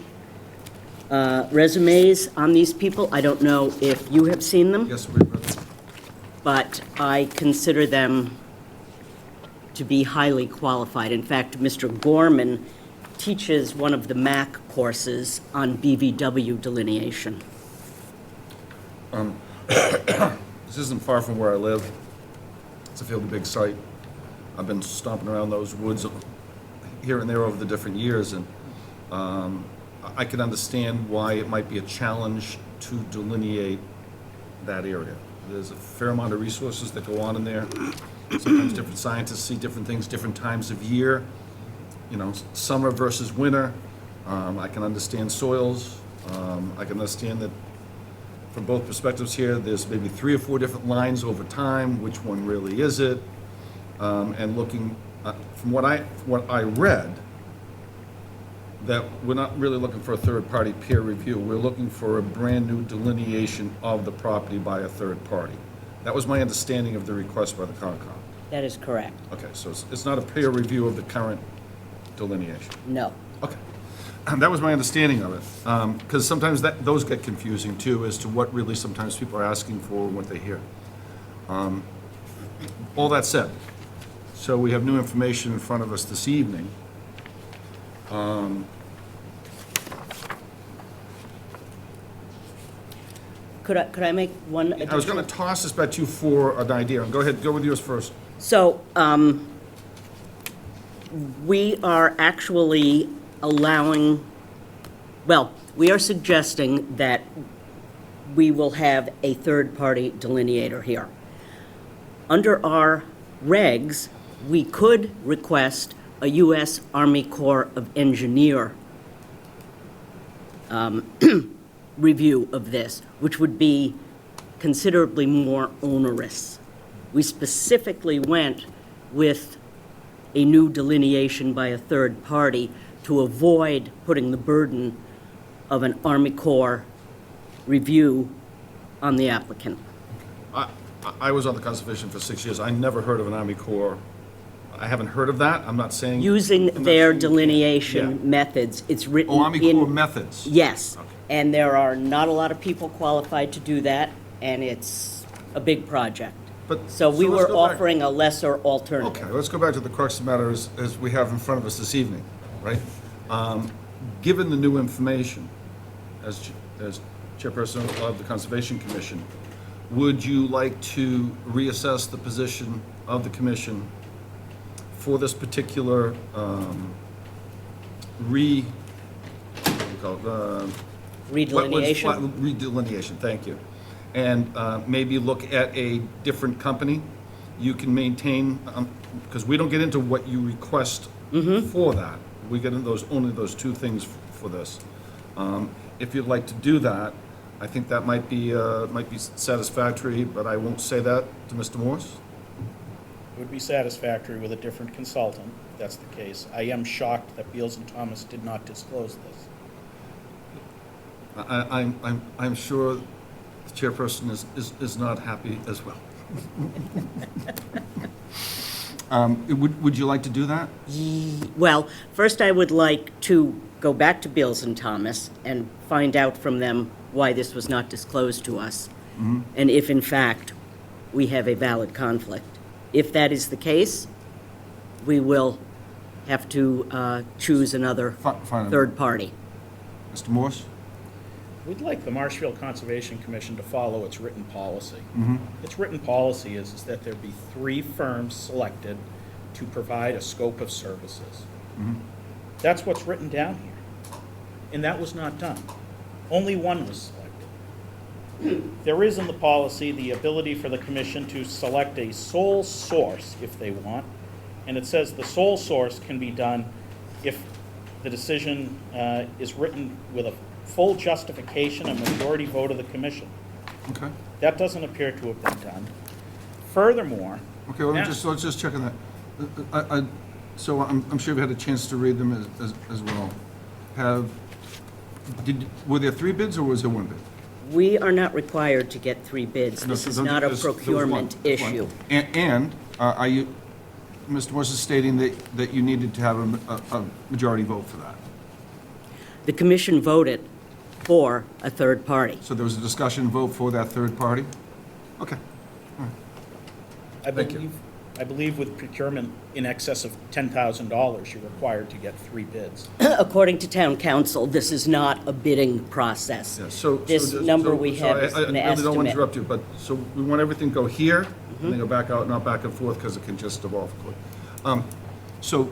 resumes on these people. I don't know if you have seen them, Yes, we've read. but I consider them to be highly qualified. In fact, Mr. Gorman teaches one of the MAC courses on BVW delineation. This isn't far from where I live. It's a fairly big site. I've been stomping around those woods here and there over the different years, and I can understand why it might be a challenge to delineate that area. There's a fair amount of resources that go on in there. Sometimes different scientists see different things, different times of year. You know, summer versus winter. I can understand soils. I can understand that from both perspectives here, there's maybe 3 or 4 different lines over time. Which one really is it? And looking from what I read, that we're not really looking for a third-party peer review. We're looking for a brand-new delineation of the property by a third party. That was my understanding of the request by the Concom. That is correct. Okay, so it's not a peer review of the current delineation. No. Okay. That was my understanding of it. Because sometimes those get confusing, too, as to what really sometimes people are asking for and what they hear. All that said, so we have new information in front of us this evening. Could I make one additional? I was going to toss this back to you for an idea. Go ahead, go with yours first. So, we are actually allowing, well, we are suggesting that we will have a third-party delineator here. Under our regs, we could request a U.S. Army Corps of Engineer review of this, which would be considerably more onerous. We specifically went with a new delineation by a third party to avoid putting the burden of an Army Corps review on the applicant. I was on the Conservation for 6 years. I never heard of an Army Corps. I haven't heard of that. I'm not saying. Using I'm not their saying you can't. delineation Yeah. methods, it's written in... Oh, Army Corps methods. Yes, Okay. and there are not a lot of people qualified to do that, and it's a big project. But- So we let's were go back. offering a lesser alternative. Okay, let's go back to the crux of the matter as we have in front of us this evening, right? Given the new information, as chairperson of the Conservation Commission, would you like to reassess the position of the commission for this particular what do you call it? Redelineation. Redelineation, thank you. And maybe look at a different company. You can maintain, because we don't get into what you request for that. We get into only those two things for this. If you'd like to do that, I think that might be satisfactory, but I won't say that to Mr. Morse. It would be satisfactory with a different consultant, if that's the case. I am shocked that Beals and Thomas did not disclose this. I'm sure the chairperson is not happy as well. Would you like to do that? Well, first I would like to go back to Beals and Thomas and find out from them why this was not disclosed to us, and if in fact we have a valid conflict. If that is the case, we will have to choose another Fine. third party. Mr. Morse? We'd like the Marshfield Conservation Commission to follow its written policy. Its written policy is that there be 3 firms selected to provide a scope of services. That's what's written down here. And that was not done. Only one was selected. There is in the policy the ability for the commission to select a sole source if they want. And it says the sole source can be done if the decision is written with a full justification and majority vote of the commission. Okay. That doesn't appear to have been done. Furthermore, Okay, let's just check on that. So I'm sure you've had a chance to read them as well. Were there 3 bids or was there 1 bid? We are not required to get 3 bids. This is not a There was one. procurement issue. And are you, Mr. Morse is stating that you needed to have a majority vote for that? The commission voted for a third party. So there was a discussion vote for that third party? Okay. Thank you. I believe with procurement in excess of $10,000, you're required to get 3 bids. According to town council, this is not a bidding process. Yeah, so. This number we have is an I really don't want to estimate. interrupt you, but, so we want everything to go here, and then go back out, not back and forth, because it can just evolve quickly. So,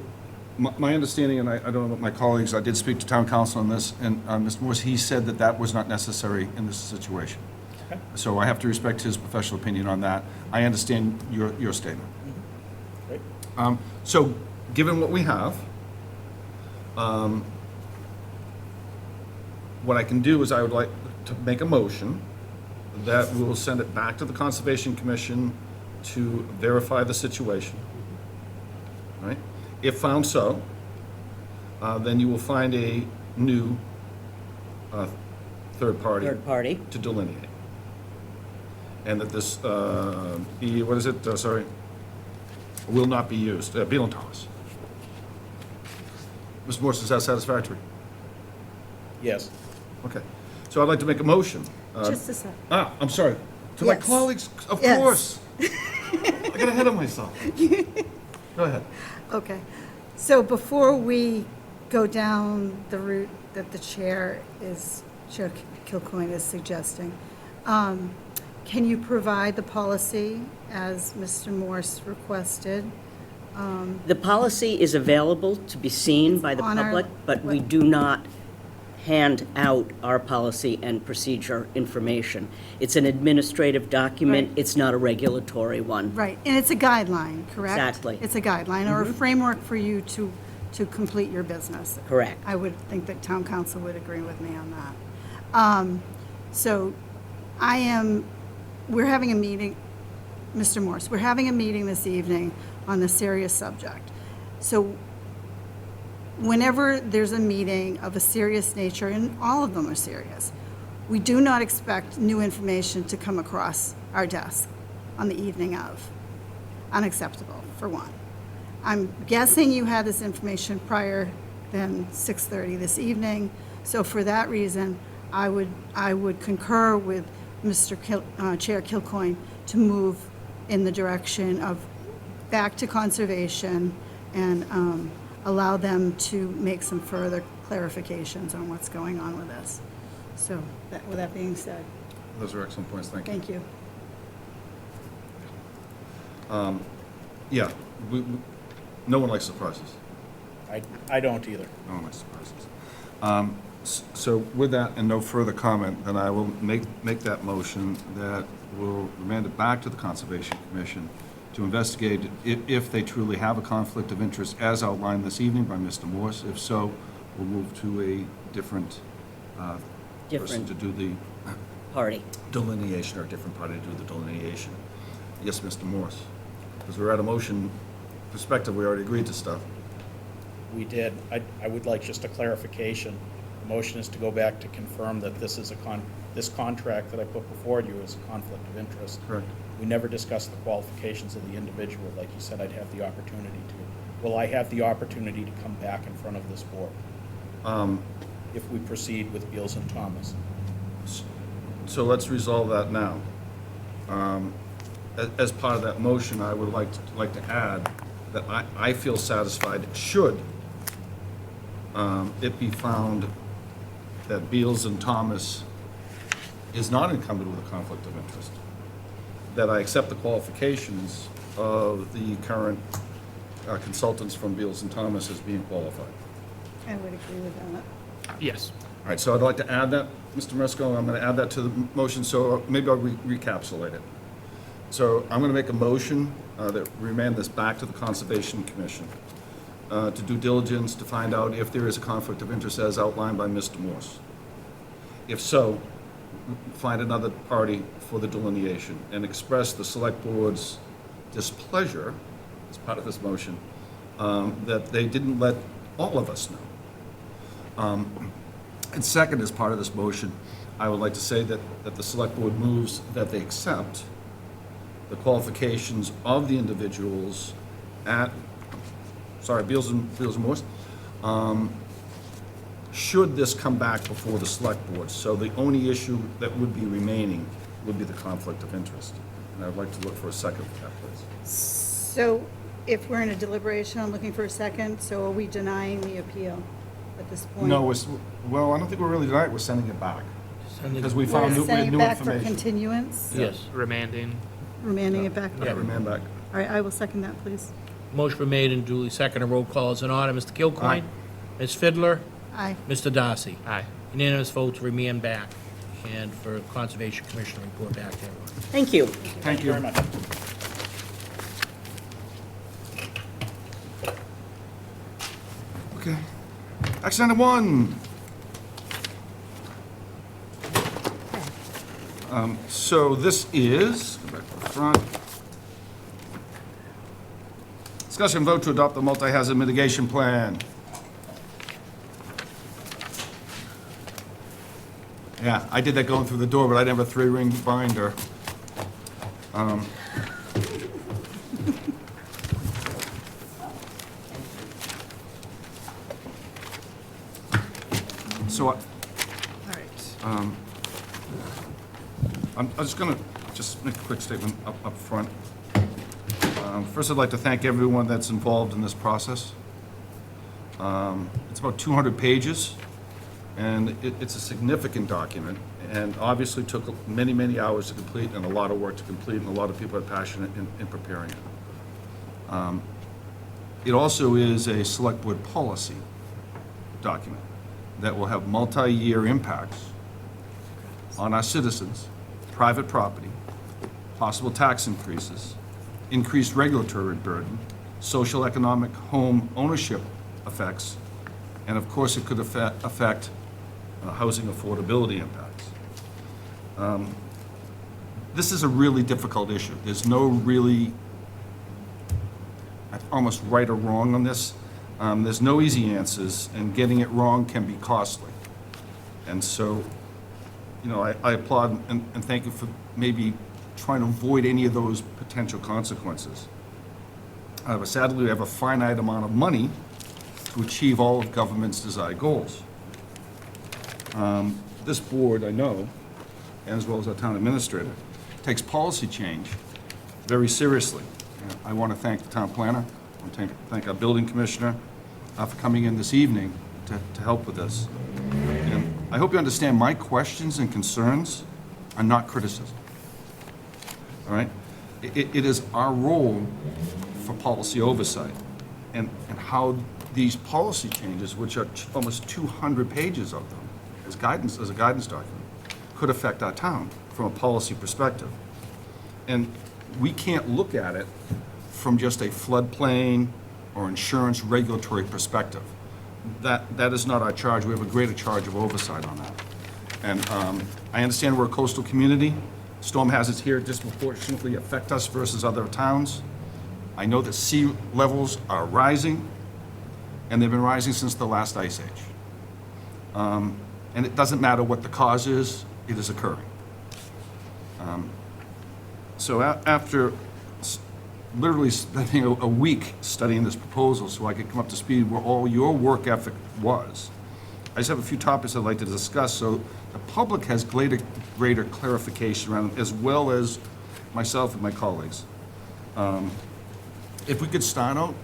my understanding, and I don't know about my colleagues, I did speak to town council on this, and Mr. Morse, he said that that was not necessary in this situation. Okay. So I have to respect his professional opinion on that. I understand your statement. Great. So, given what we have, what I can do is I would like to make a motion that we'll send it back to the Conservation Commission to verify the situation. Right? If found so, then you will find a new third party Third party. to delineate. And that this be, what is it, sorry, will not be used, Beal and Thomas. Mr. Morse, is that satisfactory? Yes. Okay. So I'd like to make a motion. Just a sec. I'm sorry. To my Yes. colleagues, of Yes. course. I got ahead of myself. Go ahead. Okay. So before we go down the route that the Chair Kilcoyne is suggesting, can you provide the policy as Mr. Morse requested? The policy is available to be seen by the on our- public, but we do not hand out our policy and procedure information. It's an administrative document, Right. it's not a regulatory one. Right, and it's a guideline, correct? Exactly. It's a guideline or a framework for you to to complete your business. Correct. I would think that town council would agree with me on that. So we're having a meeting, Mr. Morse, we're having a meeting this evening on a serious subject. So whenever there's a meeting of a serious nature, and all of them are serious, we do not expect new information to come across our desk on the evening of. Unacceptable, for one. I'm guessing you had this information prior than 6:30 this evening, so for that reason, I would concur with Chair Kilcoyne to move in the direction of back to conservation and allow them to make some further clarifications on what's going on with this. So, with that being said, Those are excellent points, thank you. thank you. Yeah, no one likes surprises. I don't either. No one likes surprises. So with that and no further comment, then I will make that motion that will remand it back to the Conservation Commission to investigate if they truly have a conflict of interest as outlined this evening by Mr. Morse. If so, we'll move to a different person to do the Party. delineation, or a different party to do the delineation. Yes, Mr. Morse? Because we're at a motion perspective, we already agreed to stuff. We did. I would like just a clarification. The motion is to go back to confirm that this is this contract that I put before you is a conflict of interest. Correct. We never discussed the qualifications of the individual. Like you said, I'd have the opportunity to. Will I have the opportunity to come back in front of this board? If we proceed with Beals and Thomas? So let's resolve that now. As part of that motion, I would like to add that I feel satisfied, should it be found that Beals and Thomas is not encumbered with a conflict of interest, that I accept the qualifications of the current consultants from Beals and Thomas as being qualified. I would agree with that. Yes. All right, so I'd like to add that, Mr. Marisco, I'm going to add that to the motion, so maybe I'll recapsulate it. So I'm going to make a motion that remand this back to the Conservation Commission to do diligence to find out if there is a conflict of interest as outlined by Mr. Morse. If so, find another party for the delineation and express the Select Board's displeasure, as part of this motion, that they didn't let all of us know. And second, as part of this motion, I would like to say that the Select Board moves that they accept the qualifications of the individuals at, Beals and Morse, should this come back before the Select Board. So the only issue that would be remaining would be the conflict of interest. And I'd like to look for a second for that, please. So if we're in a deliberation, I'm looking for a second, so are we denying the appeal at this point? No, well, I don't think we're really denying it, we're sending it back. Because we found We're sending new it back for information. continuance, Yes. Remanding. remanding it back? Yeah, remand back. All right, I will second that, please. Motion been made and duly seconded. Roll call is in order. Mr. Kilcoyne? Aye. Ms. Fiddler? Aye. Mr. Darcy? Aye. Unanimous vote to remand back and for Conservation Commission to report back to everyone. Thank you. Thank you. Very much. Okay. Action item 1. So this is, go back to the front. Discussion and vote to adopt the multi-hazard mitigation plan. Yeah, I did that going through the door, but I didn't have a 3-ring binder. So All right. I'm just going to make a quick statement up front. First, I'd like to thank everyone that's involved in this process. It's about 200 pages, and it's a significant document, and obviously took many, many hours to complete and a lot of work to complete, and a lot of people are passionate in preparing it. It also is a Select Board policy document that will have multi-year impacts on our citizens, private property, possible tax increases, increased regulatory burden, social, economic, home ownership effects, and of course, it could affect housing affordability impacts. This is a really difficult issue. There's no really almost right or wrong on this. There's no easy answers, and getting it wrong can be costly. And so, I applaud and thank you for maybe trying to avoid any of those potential consequences. But sadly, we have a finite amount of money to achieve all of government's desired goals. This board, I know, as well as our town administrator, takes policy change very seriously. I want to thank the town planner, I want to thank our building commissioner for coming in this evening to help with this. And I hope you understand my questions and concerns are not criticism. All right? It is our role for policy oversight and how these policy changes, which are almost 200 pages of them, as a guidance document, could affect our town from a policy perspective. And we can't look at it from just a floodplain or insurance regulatory perspective. That is not our charge. We have a greater charge of oversight on that. And I understand we're a coastal community. Storm hazards here disproportionately affect us versus other towns. I know that sea levels are rising, and they've been rising since the last ice age. And it doesn't matter what the cause is, it is occurring. So after literally spending a week studying this proposal so I could come up to speed where all your work ethic was, I just have a few topics I'd like to discuss so the public has greater clarification around them, as well as myself and my colleagues. If we could start out,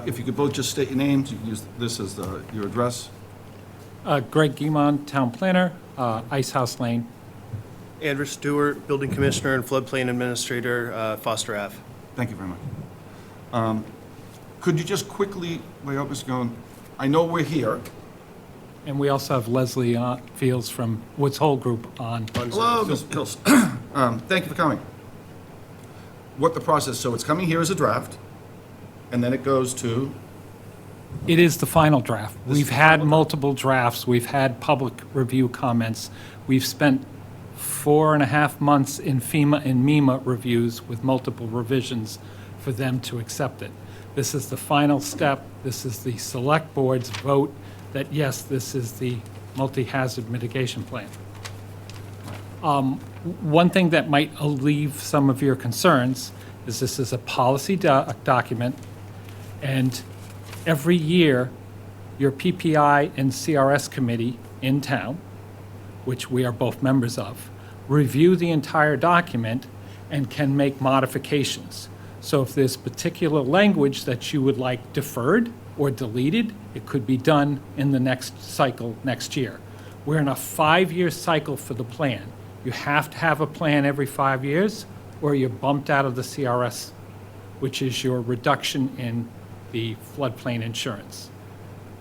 if you could both just state your names, you can use this as your address. Greg Guimond, Town Planner, Ice House Lane. Andrew Stewart, Building Commissioner and Floodplain Administrator, Foster Ave. Thank you very much. Could you just quickly lay out, Mr. Goen, I know we're here. And we also have Leslie Fields from Woods Hole Group on. Hello, Ms. Pills. Thank you for coming. What the process, so it's coming here as a draft, and then it goes to? It is the final draft. This is We've the had final multiple drafts. We've had public review comments. We've spent 4.5 months in FEMA and MEMA reviews with multiple revisions for them to accept it. This is the final step. This is the select board's vote that, yes, this is the multi-hazard mitigation plan. One thing that might alleviate some of your concerns is this is a policy document, and every year, your PPI and CRS committee in town, which we are both members of, review the entire document and can make modifications. So if there's particular language that you would like deferred or deleted, it could be done in the next cycle next year. We're in a 5-year cycle for the plan. You have to have a plan every 5 years, or you're bumped out of the CRS, which is your reduction in the floodplain insurance.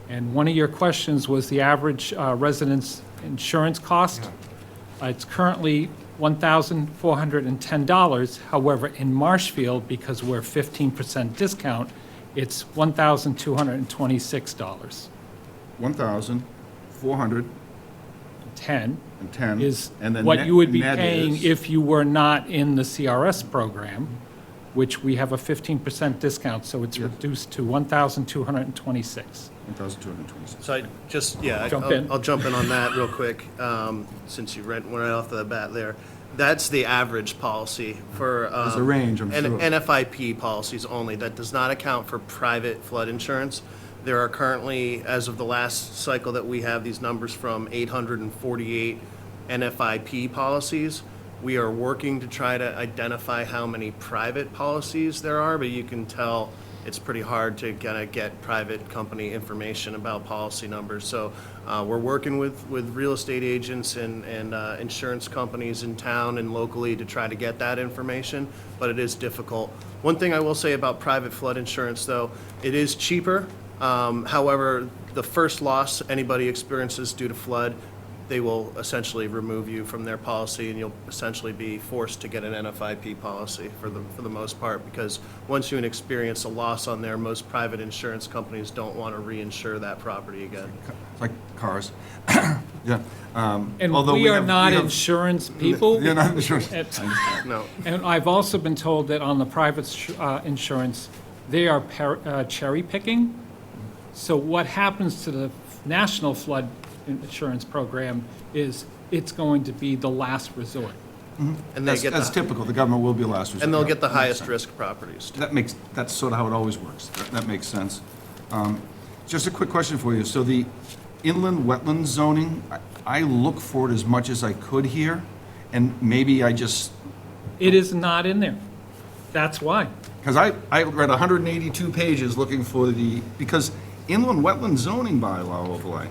And one of your questions was the average resident's insurance cost. It's currently $1,410. However, in Marshfield, because we're 15% discount, it's $1,226. 1,410 10 is and then what you would be net paying is? if you were not in the CRS program, which we have a 15% discount, so it's reduced to $1,226. 1,226. So Jump I'll jump in on that real quick, since you went right off the bat there. That's the average policy for. There's a range, I'm sure. NFIP policies only. That does not account for private flood insurance. There are currently, as of the last cycle that we have these numbers from, 848 NFIP policies. We are working to try to identify how many private policies there are, but you can tell it's pretty hard to kind of get private company information about policy numbers. So we're working with real estate agents and insurance companies in town and locally to try to get that information, but it is difficult. One thing I will say about private flood insurance, though, it is cheaper. However, the first loss anybody experiences due to flood, they will essentially remove you from their policy, and you'll essentially be forced to get an NFIP policy for the most part, because once you experience a loss on there, most private insurance companies don't want to reinsure that property again. It's like cars. Yeah. And Although we are have- not we have- insurance people. You're not insurance. No. And I've also been told that on the private insurance, they are cherry picking. So what happens to the national flood insurance program is it's going to be the last resort. And they That's, get that's the, typical. The government will be last resort. and they'll get the That makes highest sense. risk properties. That's sort of how it always works. That makes sense. Just a quick question for you. So the inland wetlands zoning, I look for it as much as I could here, and maybe I just, It is not in there. That's why. because I read 182 pages looking for because inland wetland zoning bylaw overlay,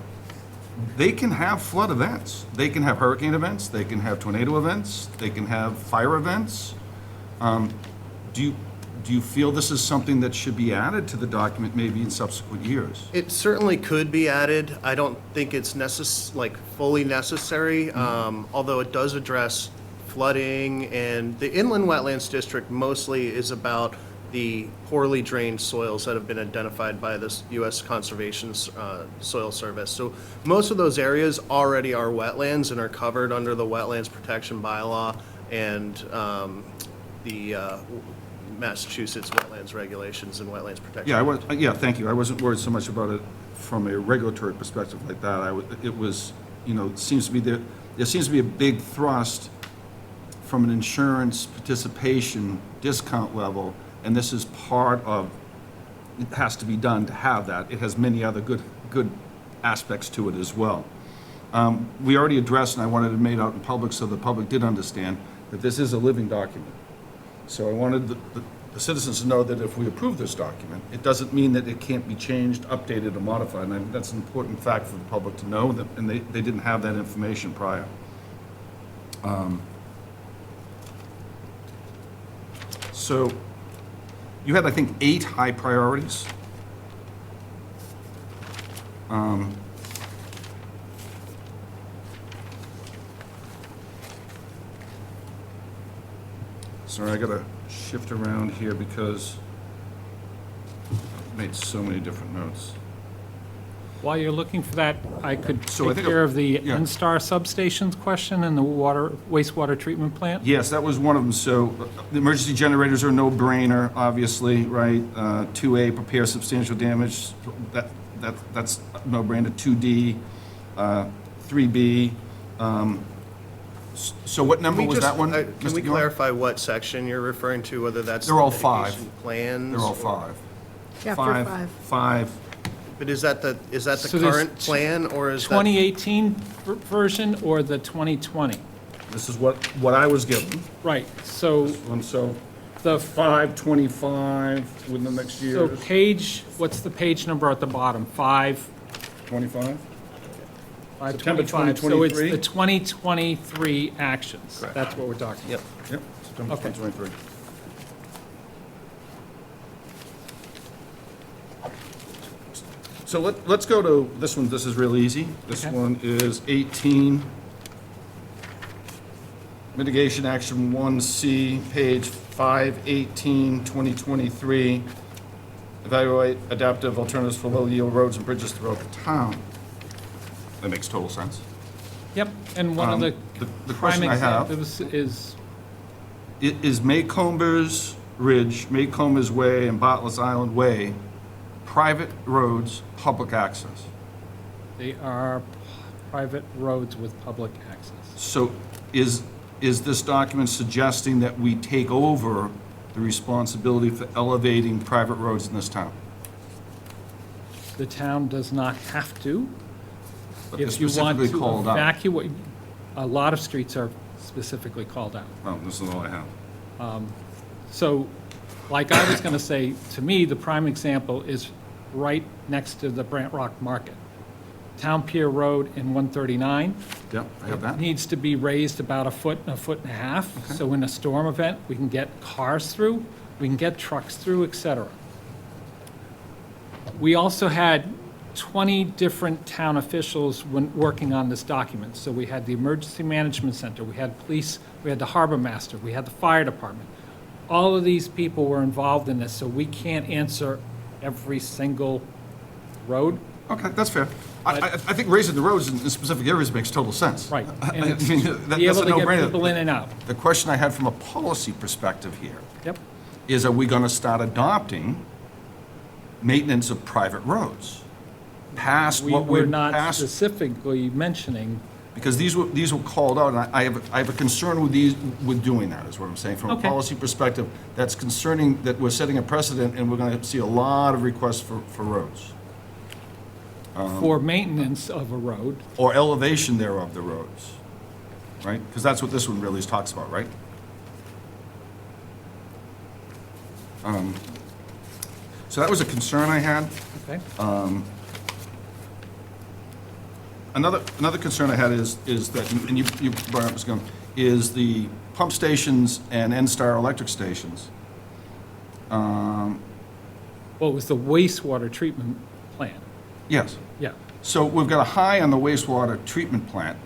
they can have flood events. They can have hurricane events, they can have tornado events, they can have fire events. Do you feel this is something that should be added to the document maybe in subsequent years? It certainly could be added. I don't think it's fully necessary, although it does address flooding, and the inland wetlands district mostly is about the poorly drained soils that have been identified by the U.S. Conservation Soil Service. So most of those areas already are wetlands and are covered under the Wetlands Protection Bylaw and the Massachusetts wetlands regulations and wetlands protection. Yeah, thank you. I wasn't worried so much about it from a regulatory perspective like that. It was, it seems to be there seems to be a big thrust from an insurance participation discount level, and this is part of, it has to be done to have that. It has many other good aspects to it as well. We already addressed, and I wanted it made out in public so the public did understand, that this is a living document. So I wanted the citizens to know that if we approve this document, it doesn't mean that it can't be changed, updated, or modified. And I think that's an important fact for the public to know, and they didn't have that information prior. So you had, I think, 8 high priorities. Sorry, I gotta shift around here because I've made so many different notes. While you're looking for that, I could So I take think care of the yeah. N-Star substations question and the wastewater treatment plant. Yes, that was one of them. So the emergency generators are a no-brainer, obviously, right? 2A, prepare substantial damage, that's a no-brainer. 2D, 3B. So what number was that one? Can Mr. we Gillen? clarify what section you're referring to, whether that's They're the all 5. mitigation plans? They're all or- 5. Chapter 5. 5. But is that the So there's current plan, or is that? 2018 version or the 2020? This is what I was given. Right, so And so the, 525 within the next year. so what's the page number at the bottom? 25? 525. So it's the 2023 actions. Correct. That's what we're talking about. Yep, September Okay. 2023. So let's go to this one. This is real easy. This Okay. one is 18. Mitigation Action 1C, page 518, 2023. Evaluate adaptive alternatives for low-yield roads and bridges throughout the town. That makes total sense. Yep, and one of the The prime question I have examples is, is Maycombers Ridge, Maycombers Way, and Bartlett's Island Way private roads, public access? they are private roads with public access. So is this document suggesting that we take over the responsibility for elevating private roads in this town? The town does not have to. But they're If you want specifically to called out. evacuate, a lot of streets are specifically called out. Oh, this is all I have. So, like I was going to say, to me, the prime example is right next to the Brant Rock Market. Town Pier Road in 139 Yep, I have that. needs to be raised about a foot and a half. So in a storm event, we can get cars through, we can get trucks through, et cetera. We also had 20 different town officials when working on this document. So we had the Emergency Management Center, we had police, we had the harbor master, we had the fire department. All of these people were involved in this, so we can't answer every single road. Okay, that's fair. I think raising the roads in specific areas makes total sense. Right. I And it's mean, to that's be a able to get no-brainer. people in and out. The question I had from a policy perspective here Yep. is, are we going to start adopting maintenance of private roads? Past We what were we're not past, specifically mentioning, because these were called out, and I have a concern with doing that, is what I'm saying. From a Okay. policy perspective, that's concerning, that we're setting a precedent, and we're going to see a lot of requests for roads, for maintenance of a road. or elevation thereof the roads, right? Because that's what this one really talks about, right? So that was a concern I had. Okay? Another concern I had is that, and you brought up this, is the pump stations and N-Star electric stations. Well, it was the wastewater treatment plant. Yes. Yeah. So we've got a high on the wastewater treatment plant,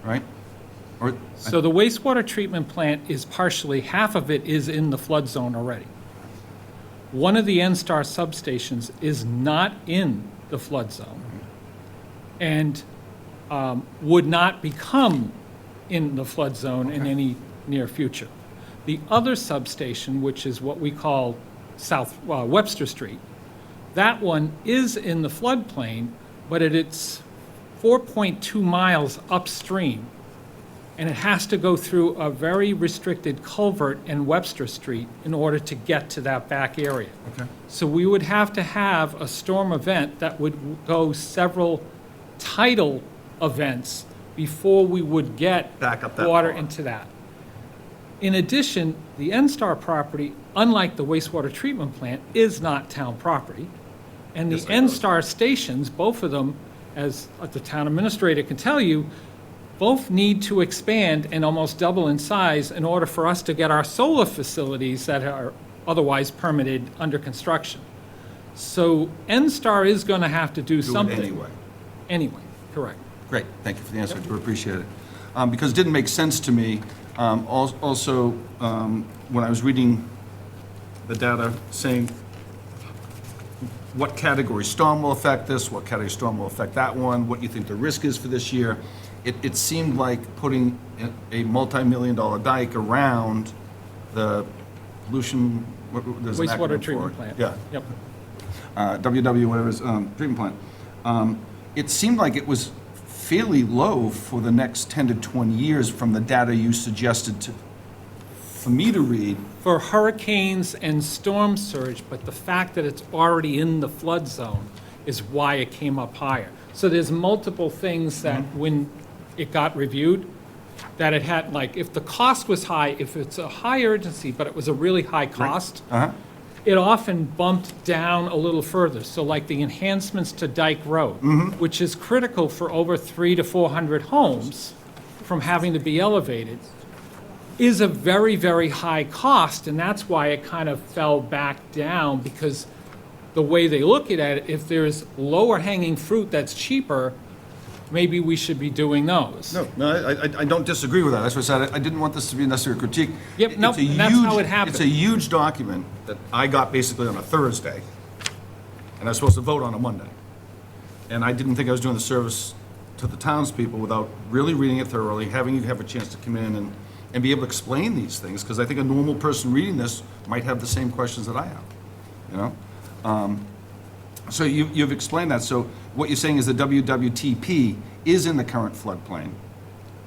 right? Or, So the wastewater treatment plant is partially, half of it is in the flood zone already. One of the N-Star substations is not in the flood zone and would not become in the flood zone in any near future. The other substation, which is what we call South Webster Street, that one is in the floodplain, but it's 4.2 miles upstream. And it has to go through a very restricted culvert in Webster Street in order to get to that back area. okay. So we would have to have a storm event that would go several tidal events before we would get Back up that water far. into that. In addition, the N-Star property, unlike the wastewater treatment plant, is not town property. And Yes, the I know. N-Star stations, both of them, as the town administrator can tell you, both need to expand and almost double in size in order for us to get our solar facilities that are otherwise permitted under construction. So N-Star is going to have to do Do it something. anyway. Anyway, correct. Great, thank you for the answer, I do appreciate it. Because it didn't make sense to me, also, when I was reading the data, saying what category storm will affect this, what category storm will affect that one, what you think the risk is for this year, it seemed like putting a multi-million-dollar dike around the pollution, there's an acronym for Wastewater it. treatment plant. Yeah. Yep. WW, whatever it is, treatment plant. It seemed like it was fairly low for the next 10 to 20 years from the data you suggested for me to read. For hurricanes and storm surge, but the fact that it's already in the flood zone is why it came up higher. So there's multiple things that when it got reviewed, that it had, like, if the cost was high, if it's a high urgency, but it was a really high cost, Uh-huh. it often bumped down a little further. So like the enhancements to Dyke Road, which is critical for over 300 to 400 homes from having to be elevated, is a very, very high cost, and that's why it kind of fell back down, because the way they look at it, if there's lower hanging fruit that's cheaper, maybe we should be doing those. No, I don't disagree with that. That's what I said. I didn't want this to be a necessary critique. Yep, It's nope, a and that's huge- how it happened. It's a huge document that I got basically on a Thursday, and I was supposed to vote on a Monday. And I didn't think I was doing the service to the townspeople without really reading it thoroughly, having you have a chance to come in and be able to explain these things, because I think a normal person reading this might have the same questions that I have, you know? So you've explained that. So what you're saying is the WWTP is in the current floodplain,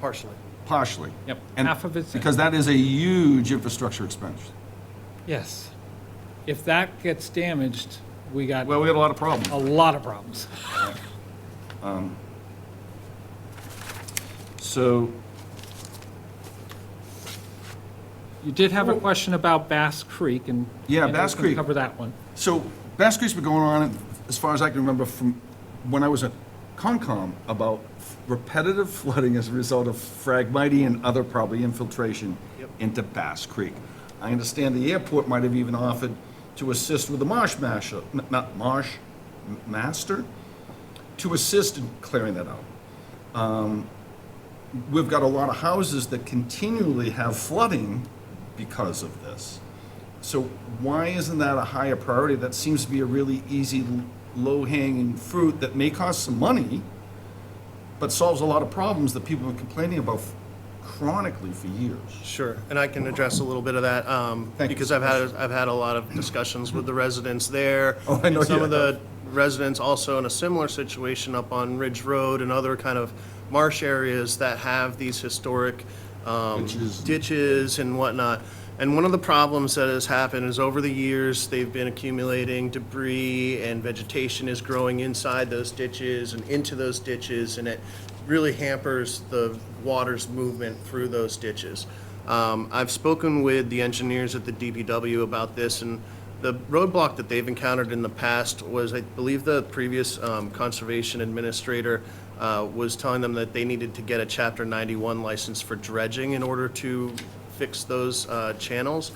Partially. partially. Yep, And half of it's in. because that is a huge infrastructure expense. Yes. If that gets damaged, we got Well, we had a lot of problems. a lot of problems. So, You did have a question about Bass Creek, and Yeah, and I was Bass gonna Creek. cover that one. so Bass Creek's been going on, as far as I can remember, from when I was at Concom, about repetitive flooding as a result of Phragmite and other probably infiltration into Bass Creek. I understand the airport might have even offered to assist with the marsh masher, not marsh master to assist in clearing that out. We've got a lot of houses that continually have flooding because of this. So why isn't that a higher priority? That seems to be a really easy, low-hanging fruit that may cost some money, but solves a lot of problems that people have been complaining about chronically for years. Sure, and I can address a little bit of that, Thank you. because I've had a lot of discussions with the residents there. Oh, I know and some you of the residents also in a similar situation up on Ridge Road and other kind of marsh areas that have these historic ditches and whatnot. And one of the problems that has happened is over the years, they've been accumulating debris and vegetation is growing inside those ditches and into those ditches, and it really hampers the water's movement through those ditches. I've spoken with the engineers at the DPW about this, and the roadblock that they've encountered in the past was, I believe the previous conservation administrator was telling them that they needed to get a Chapter 91 license for dredging in order to fix those channels.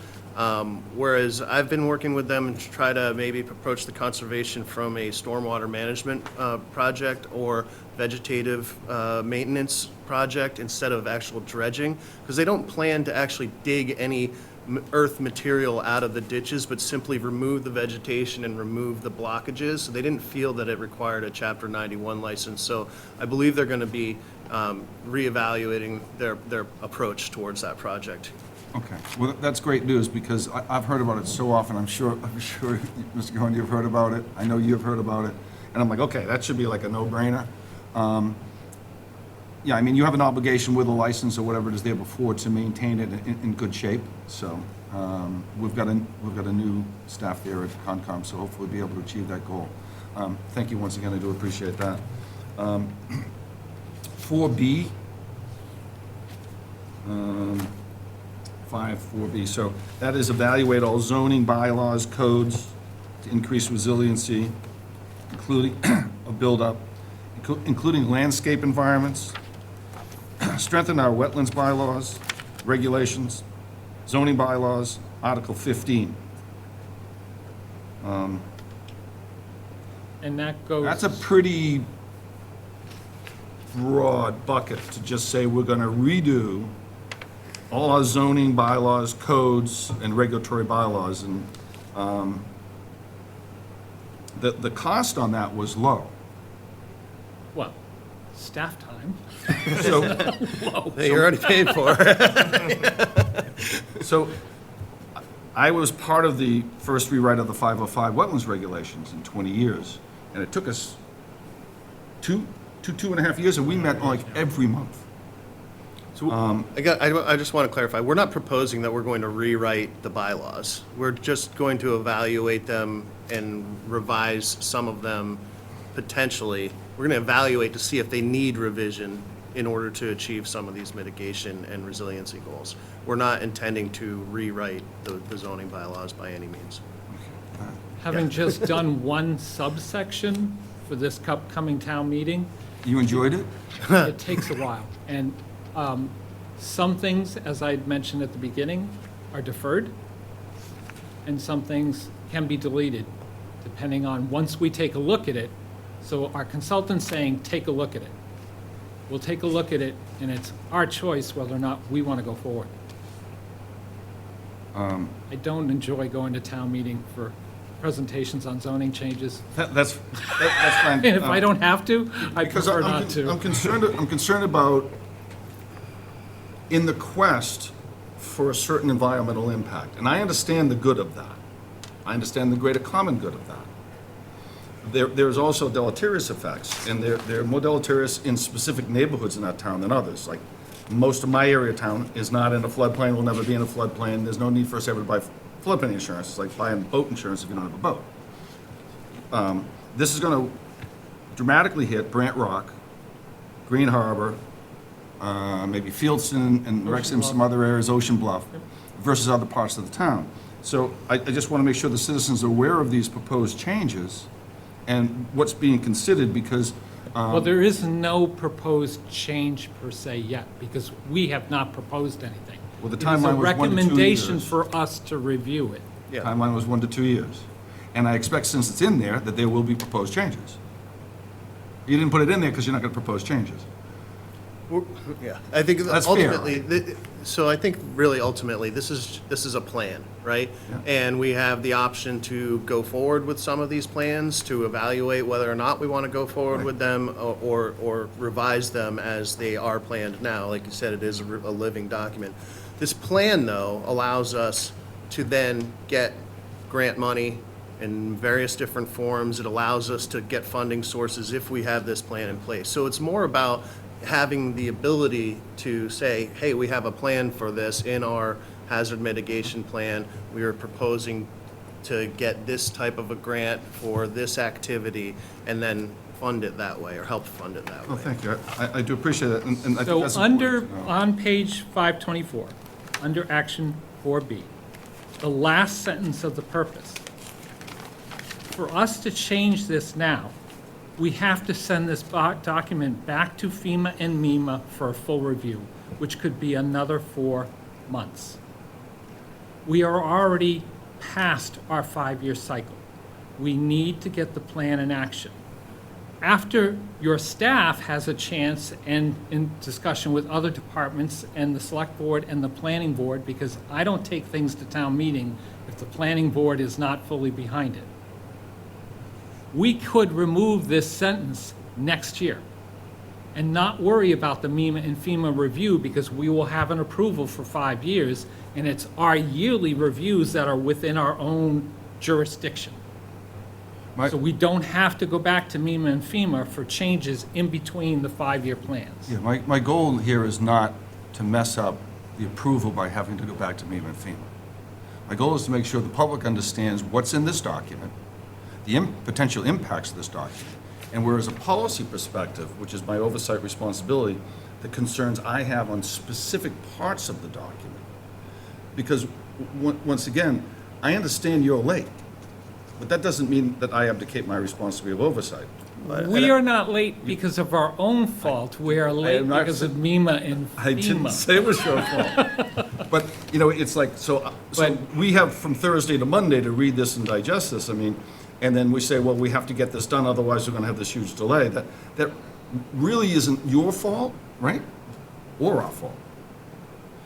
Whereas I've been working with them to try to maybe approach the conservation from a stormwater management project or vegetative maintenance project instead of actual dredging, because they don't plan to actually dig any earth material out of the ditches, but simply remove the vegetation and remove the blockages. So they didn't feel that it required a Chapter 91 license. So I believe they're going to be reevaluating their approach towards that project. Okay, well, that's great news, because I've heard about it so often. I'm sure, Mr. Cohen, you've heard about it. I know you've heard about it. And I'm like, okay, that should be like a no-brainer. Yeah, I mean, you have an obligation with a license or whatever it is there before to maintain it in good shape. So we've got a new staff there at Concom, so hopefully we'll be able to achieve that goal. Thank you once again, I do appreciate that. 4B, 4B, so that is evaluate all zoning bylaws, codes to increase resiliency, including a build-up, including landscape environments, strengthen our wetlands bylaws, regulations, zoning bylaws, Article 15. And that goes. That's a pretty broad bucket to just say we're going to redo all our zoning bylaws, codes, and regulatory bylaws. And the cost on that was low. Well, staff time. So, That you already paid for. so I was part of the first rewrite of the 505 wetlands regulations in 20 years. And it took us two and a half years, and we met like every month. So I just want to clarify, we're not proposing that we're going to rewrite the bylaws. We're just going to evaluate them and revise some of them potentially. We're going to evaluate to see if they need revision in order to achieve some of these mitigation and resiliency goals. We're not intending to rewrite the zoning bylaws by any means. Having just done one subsection for this upcoming town meeting, You enjoyed it? it takes a while. And some things, as I mentioned at the beginning, are deferred, and some things can be deleted, depending on, once we take a look at it. So our consultant's saying, take a look at it. We'll take a look at it, and it's our choice whether or not we want to go forward. I don't enjoy going to town meeting for presentations on zoning changes. That's fine. And if I don't have to, I Because prefer not to. I'm concerned about, in the quest for a certain environmental impact, and I understand the good of that. I understand the greater common good of that. There's also deleterious effects, and they're more deleterious in specific neighborhoods in that town than others. Like, most of my area town is not in a floodplain, will never be in a floodplain. There's no need for us ever to buy floodplain insurance. It's like buying boat insurance if you don't have a boat. This is going to dramatically hit Brant Rock, Green Harbor, maybe Fieldson and Wrexham, some other areas, Ocean Bluff, versus other parts of the town. So I just want to make sure the citizens are aware of these proposed changes and what's being considered, because Well, there is no proposed change per se yet, because we have not proposed anything. Well, the timeline was 1 to 2 It is a recommendation years. for us to review it. Yeah. timeline was 1 to 2 years. And I expect, since it's in there, that there will be proposed changes. You didn't put it in there because you're not going to propose changes. Yeah, I think That's fair. ultimately, so I think really ultimately, this is a plan, right? Yeah. And we have the option to go forward with some of these plans, to evaluate whether or not we want to go forward Right. with them, or revise them as they are planned now. Like you said, it is a living document. This plan, though, allows us to then get grant money in various different forms. It allows us to get funding sources if we have this plan in place. So it's more about having the ability to say, hey, we have a plan for this in our hazard mitigation plan. We are proposing to get this type of a grant for this activity, and then fund it that way, or help fund it that Oh, way. thank you. I do appreciate that, and I think So that's under, important to know. on page 524, under action 4B, the last sentence of the purpose. For us to change this now, we have to send this document back to FEMA and MEMA for a full review, which could be another 4 months. We are already past our 5-year cycle. We need to get the plan in action. After your staff has a chance, and in discussion with other departments and the select board and the planning board, because I don't take things to town meeting if the planning board is not fully behind it. We could remove this sentence next year and not worry about the MEMA and FEMA review, because we will have an approval for 5 years, and it's our yearly reviews that are within our own jurisdiction. My- So we don't have to go back to MEMA and FEMA for changes in between the 5-year plans. Yeah, my goal here is not to mess up the approval by having to go back to MEMA and FEMA. My goal is to make sure the public understands what's in this document, the potential impacts of this document, and whereas a policy perspective, which is my oversight responsibility, the concerns I have on specific parts of the document. Because, once again, I understand you're late, but that doesn't mean that I abdicate my responsibility of oversight. We are not late because of our own fault. We are late am not because of MEMA and I didn't FEMA. say it was your fault. But, you know, it's like, so But- we have from Thursday to Monday to read this and digest this, I mean, and then we say, well, we have to get this done, otherwise we're gonna have this huge delay. That really isn't your fault, right? Or our fault.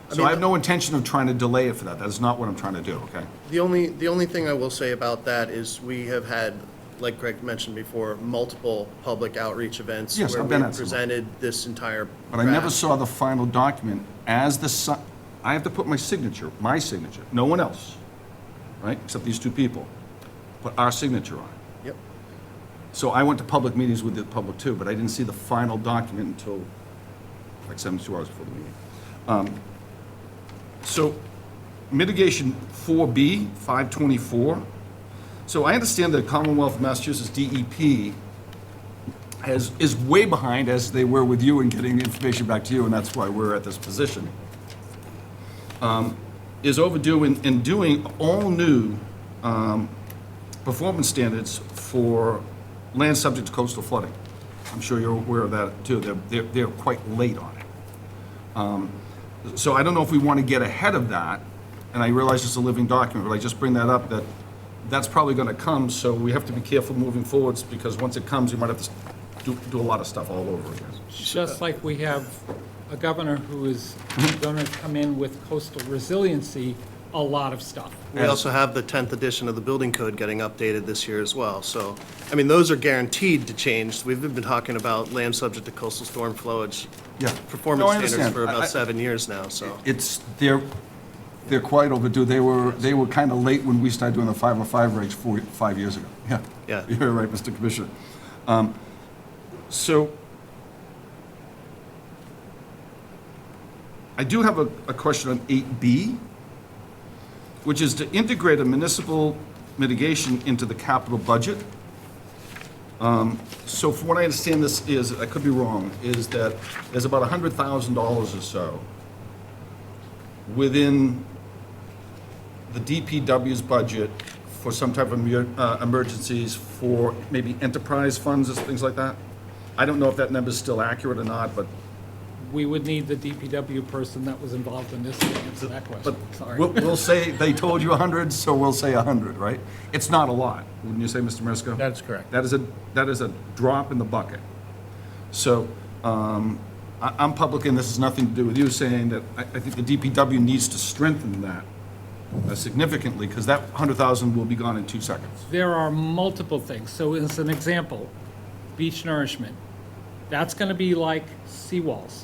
So I have no intention of trying to delay it for that. That is not what I'm trying to do, okay? The only thing I will say about that is we have had, like Greg mentioned before, multiple public outreach events Yes, where I've been we at some. presented this entire But I never draft. saw the final document as I have to put my signature, no one else, right? Except these two people, put our signature on it. Yep. So I went to public meetings with the public too, but I didn't see the final document until like 72 hours before the meeting. So mitigation 4B, 524. So I understand that Commonwealth of Massachusetts DEP is way behind, as they were with you in getting the information back to you, and that's why we're at this position. Is overdue in doing all new performance standards for land subject to coastal flooding. I'm sure you're aware of that too. They're quite late on it. So I don't know if we want to get ahead of that, and I realize it's a living document, but I just bring that up, that's probably going to come, so we have to be careful moving forwards, because once it comes, you might have to do a lot of stuff all over again. Just like we have a governor who is going to come in with coastal resiliency, a lot of stuff. We also have the 10th edition of the building code getting updated this year as well. So, I mean, those are guaranteed to change. We've been talking about land subject to coastal storm flowage Yeah. performance No, I standards understand. for about I- 7 years now, so. They're quite overdue. They were kind of late when we started doing the 505 regs 5 years ago. Yeah. Yeah. You're right, Mr. Commissioner. So I do have a question on 8B, which is to integrate a municipal mitigation into the capital budget. So from what I understand, this is, I could be wrong, is that there's about $100,000 or so within the DPW's budget for some type of emergencies, for maybe enterprise funds or things like that. I don't know if that number's still accurate or not, but we would need the DPW person that was involved in this to answer that question. But Sorry. we'll say, they told you 100, so we'll say 100, right? It's not a lot, wouldn't you say, Mr. Marisco? That's correct. That is a drop in the bucket. So, I'm public, and this has nothing to do with you, saying that I think the DPW needs to strengthen that significantly, because that 100,000 will be gone in 2 seconds. There are multiple things. So as an example, beach nourishment. That's going to be like seawalls.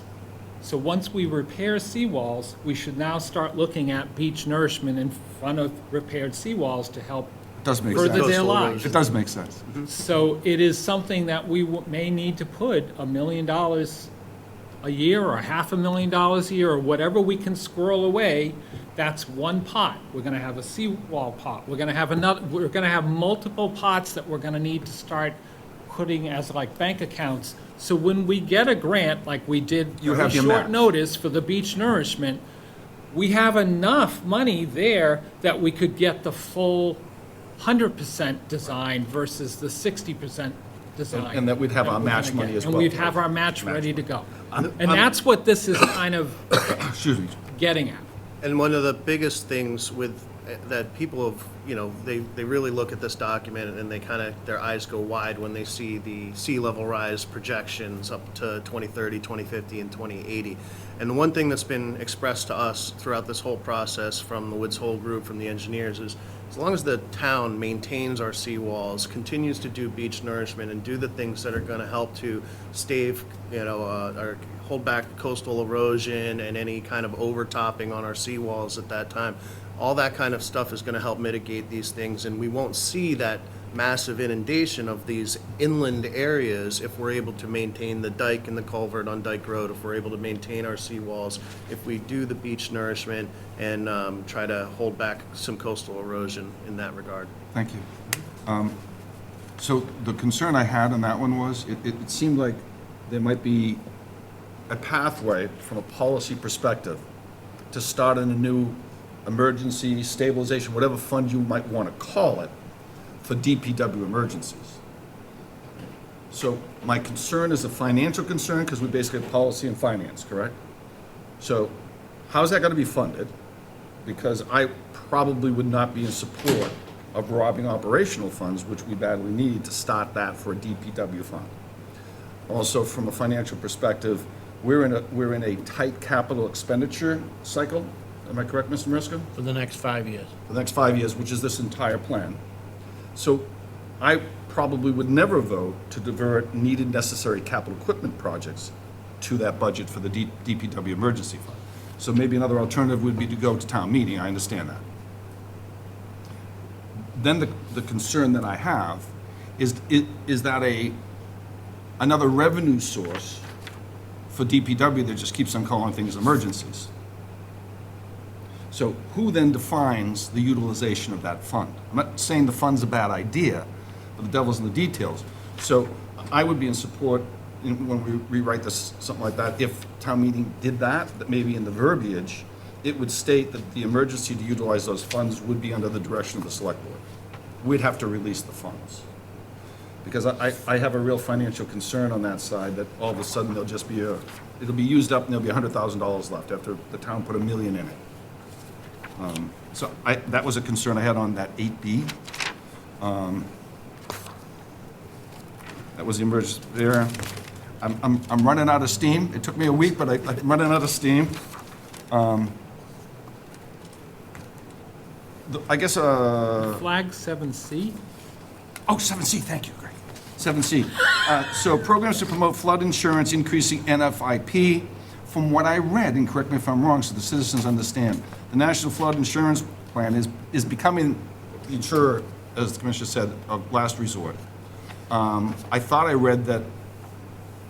So once we repair seawalls, we should now start looking at beach nourishment in front of repaired seawalls to help It does make further sense. their lives. It does make sense. So it is something that we may need to put $1 million a year or $500,000 a year or whatever we can squirrel away. That's one pot. We're going to have a seawall pot. We're going to have another. We're going to have multiple pots that we're going to need to start putting as like bank accounts. So when we get a grant, like we did You very have your short match. notice for the beach nourishment, we have enough money there that we could get the full 100% design versus the 60% design. And that we'd have our we're match gonna money get. as And well. we'd have our match ready to go. I'm- And that's what this is kind of Excuse me. getting at. And one of the biggest things with, that people have, they really look at this document and they kind of, their eyes go wide when they see the sea level rise projections up to 2030, 2050, and 2080. And the one thing that's been expressed to us throughout this whole process from the Woods Hole Group, from the engineers, is as long as the town maintains our seawalls, continues to do beach nourishment, and do the things that are going to help to stave, or hold back coastal erosion and any kind of overtopping on our seawalls at that time, all that kind of stuff is going to help mitigate these things, and we won't see that massive inundation of these inland areas if we're able to maintain the dike and the culvert on Dike Road, if we're able to maintain our seawalls, if we do the beach nourishment and try to hold back some coastal erosion in that regard. Thank you. So the concern I had on that one was, it seemed like there might be a pathway from a policy perspective to start in a new emergency stabilization, whatever fund you might want to call it, for DPW emergencies. So my concern is a financial concern, because we basically have policy and finance, correct? So how's that going to be funded? Because I probably would not be in support of robbing operational funds, which we badly need to start that for a DPW fund. Also, from a financial perspective, we're in a tight capital expenditure cycle. Am I correct, Mr. Marisco? For the next 5 years. For the next 5 years, which is this entire plan. So I probably would never vote to divert needed necessary capital equipment projects to that budget for the DPW emergency fund. So maybe another alternative would be to go to town meeting, I understand that. Then the concern that I have is that another revenue source for DPW that just keeps on calling things emergencies. So who then defines the utilization of that fund? I'm not saying the fund's a bad idea, but the devil's in the details. So I would be in support, when we rewrite this, something like that, if town meeting did that maybe in the verbiage, it would state that the emergency to utilize those funds would be under the direction of the select board. We'd have to release the funds. Because I have a real financial concern on that side, that all of a sudden there'll just be it'll be used up and there'll be $100,000 left after the town put $1 million in it. So that was a concern I had on that 8B. That was the emergency there. I'm running out of steam. It took me a week, but I'm running out of steam. I guess, Flag 7C? oh, 7C, thank you, Greg. 7C. So programs to promote flood insurance, increasing NFIP. From what I read, and correct me if I'm wrong, so the citizens understand, the National Flood Insurance Plan is becoming the insurer, as the Commissioner said, of last resort. I thought I read that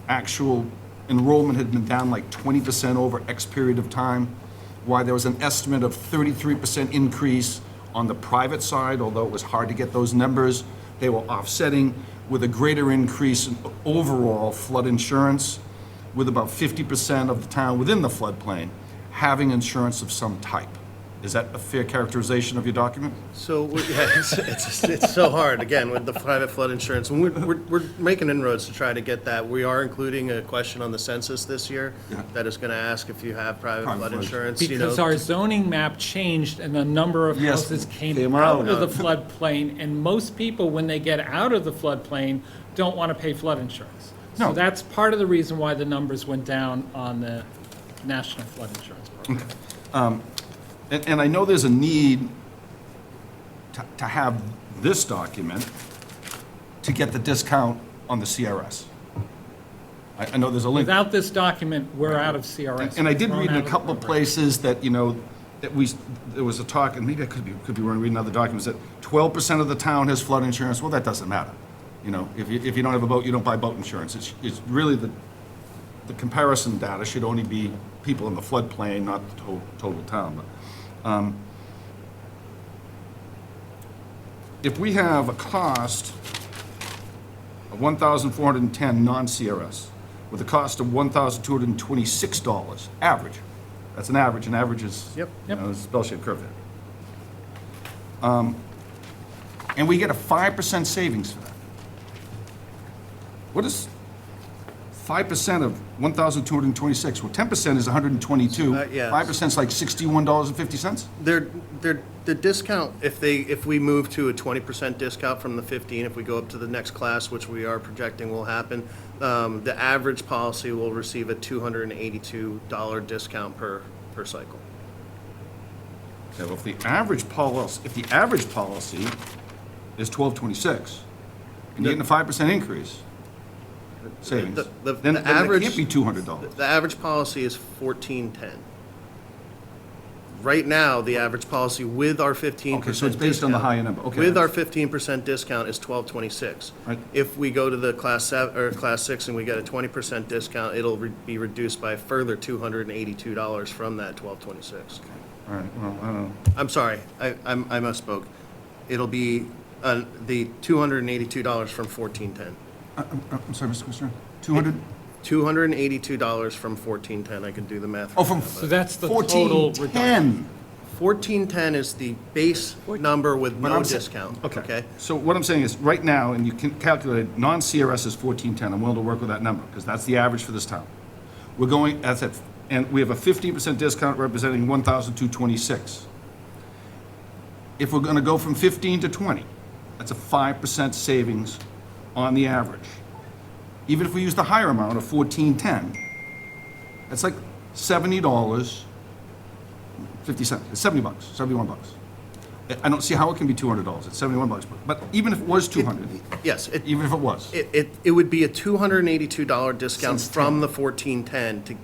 actual enrollment had been down like 20% over X period of time, why there was an estimate of 33% increase on the private side, although it was hard to get those numbers. They were offsetting with a greater increase in overall flood insurance, with about 50% of the town within the floodplain having insurance of some type. Is that a fair characterization of your document? So, yeah, it's so hard, again, with the private flood insurance. And we're making inroads to try to get that. We are including a question on the census this year Yeah. that is going to ask if you have private Private flood flood. insurance. you Because know, our zoning map changed and the number of Yes, houses came came out. out of the floodplain, and most people, when they get out of the floodplain, don't want to pay flood insurance. No. So that's part of the reason why the numbers went down on the National Flood Insurance Program. And I know there's a need to have this document to get the discount on the CRS. I know there's a link. Without this document, we're out of CRS. And I did We're read in out a of the couple of program. places that, you know, that there was a talk, and maybe I could be wrong reading other documents, that 12% of the town has flood insurance. Well, that doesn't matter. You know, if you don't have a boat, you don't buy boat insurance. It's really the comparison data should only be people in the floodplain, not the total town. But, if we have a cost of $1,410 non-CRS with a cost of $1,226 average, that's an average, and average is, Yep. you know, there's a bell-shaped curve there. And we get a 5% savings for that. What is 5% of 1,226? Well, 10% is 122. Yeah. 5% is like $61.50? The discount, if we move to a 20% discount from the 15, if we go up to the next class, which we are projecting will happen, the average policy will receive a $282 discount per cycle. Okay, well, if the average policy is $1,226, and you're getting a 5% increase, savings, The then it average- can't be $200. The average policy is $1,410. Right now, the average policy with our 15% Okay, so it's based on the discount- higher number. Okay, With our that's- 15% discount is $1,226. Right. If we go to the class 7, or class 6 and we get a 20% discount, it'll be reduced by a further $282 from that $1,226. All right, well, I don't know. I'm sorry, I misspoke. It'll be the $282 from $1,410. I'm sorry, Mr. Commissioner, 200? $282 from $1,410, I can do the math. Oh, from So that's the total reduction. 1410. $1,410 is the base number with But no I'm sa- discount, Okay. okay? So what I'm saying is, right now, and you can calculate, non-CRS is 1410, I'm willing to work with that number, because that's the average for this town. We're going, that's it, and we have a 15% discount representing 1,226. If we're gonna go from 15 to 20, that's a 5% savings on the average. Even if we use the higher amount of 1410, that's like $70.50, it's $70, $71. I don't see how it can be $200, it's $71, but even if it was 200, Yes, even if it was. it would be a $282 discount Since from the $1,410 to.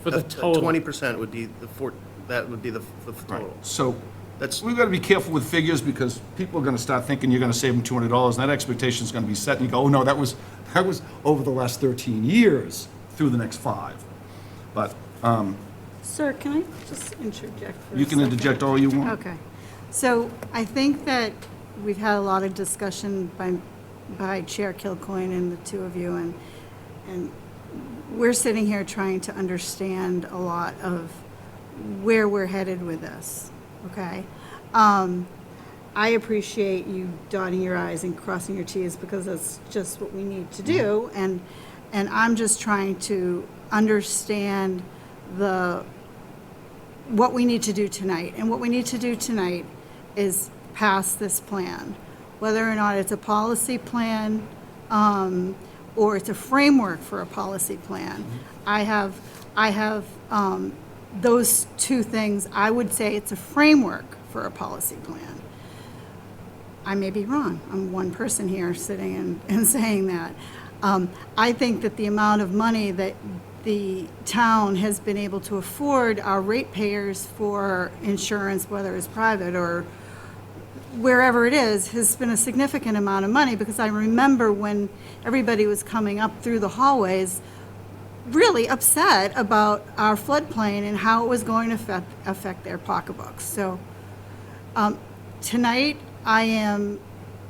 For the total. 20% would be that would be the Right, total. so That's, we've got to be careful with figures, because people are going to start thinking you're going to save them $200, and that expectation is going to be set, and you go, oh, no, that was over the last 13 years through the next 5. But Sir, can I just interject for a you can second? interject all you want. Okay. So I think that we've had a lot of discussion by Chair Kilcoyne and the two of you, and we're sitting here trying to understand a lot of where we're headed with this, okay? I appreciate you dotting your i's and crossing your t's, because that's just what we need to do, and I'm just trying to understand what we need to do tonight. And what we need to do tonight is pass this plan. Whether or not it's a policy plan, or it's a framework for a policy plan. I have those two things. I would say it's a framework for a policy plan. I may be wrong. I'm one person here sitting and saying that. I think that the amount of money that the town has been able to afford our ratepayers for insurance, whether it's private or wherever it is, has been a significant amount of money, because I remember when everybody was coming up through the hallways really upset about our floodplain and how it was going to affect their pocketbooks. So tonight, I am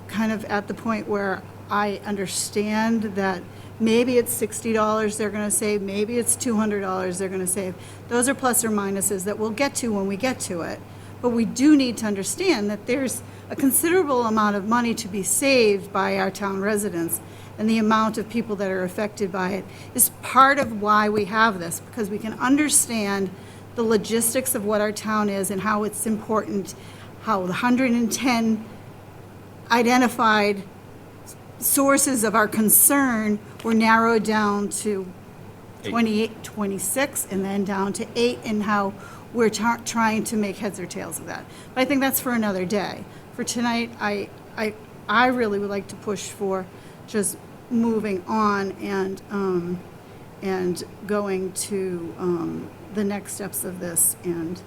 kind of at the point where I understand that maybe it's $60 they're going to save, maybe it's $200 they're going to save. Those are plus or minuses that we'll get to when we get to it. But we do need to understand that there's a considerable amount of money to be saved by our town residents, and the amount of people that are affected by it is part of why we have this, because we can understand the logistics of what our town is and how it's important, how the 110 identified sources of our concern were narrowed down to 28, 26, and then down to 8, and how we're trying to make heads or tails of that. But I think that's for another day. For tonight, I really would like to push for just moving on and going to the next steps of this. And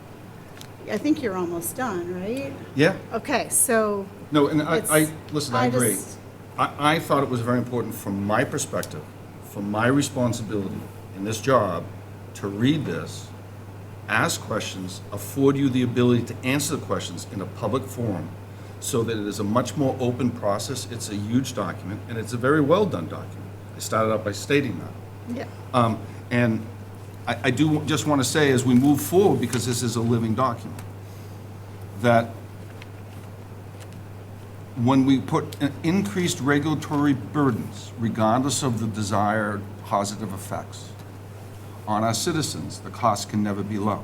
I think you're almost done, right? Yeah. Okay, so. No, and listen, I agree. just- I thought it was very important from my perspective, from my responsibility in this job, to read this, ask questions, afford you the ability to answer the questions in a public forum, so that it is a much more open process. It's a huge document, and it's a very well-done document. I started out by stating that. Yeah. And I do just want to say, as we move forward, because this is a living document, that when we put increased regulatory burdens, regardless of the desired positive effects, on our citizens, the cost can never be low.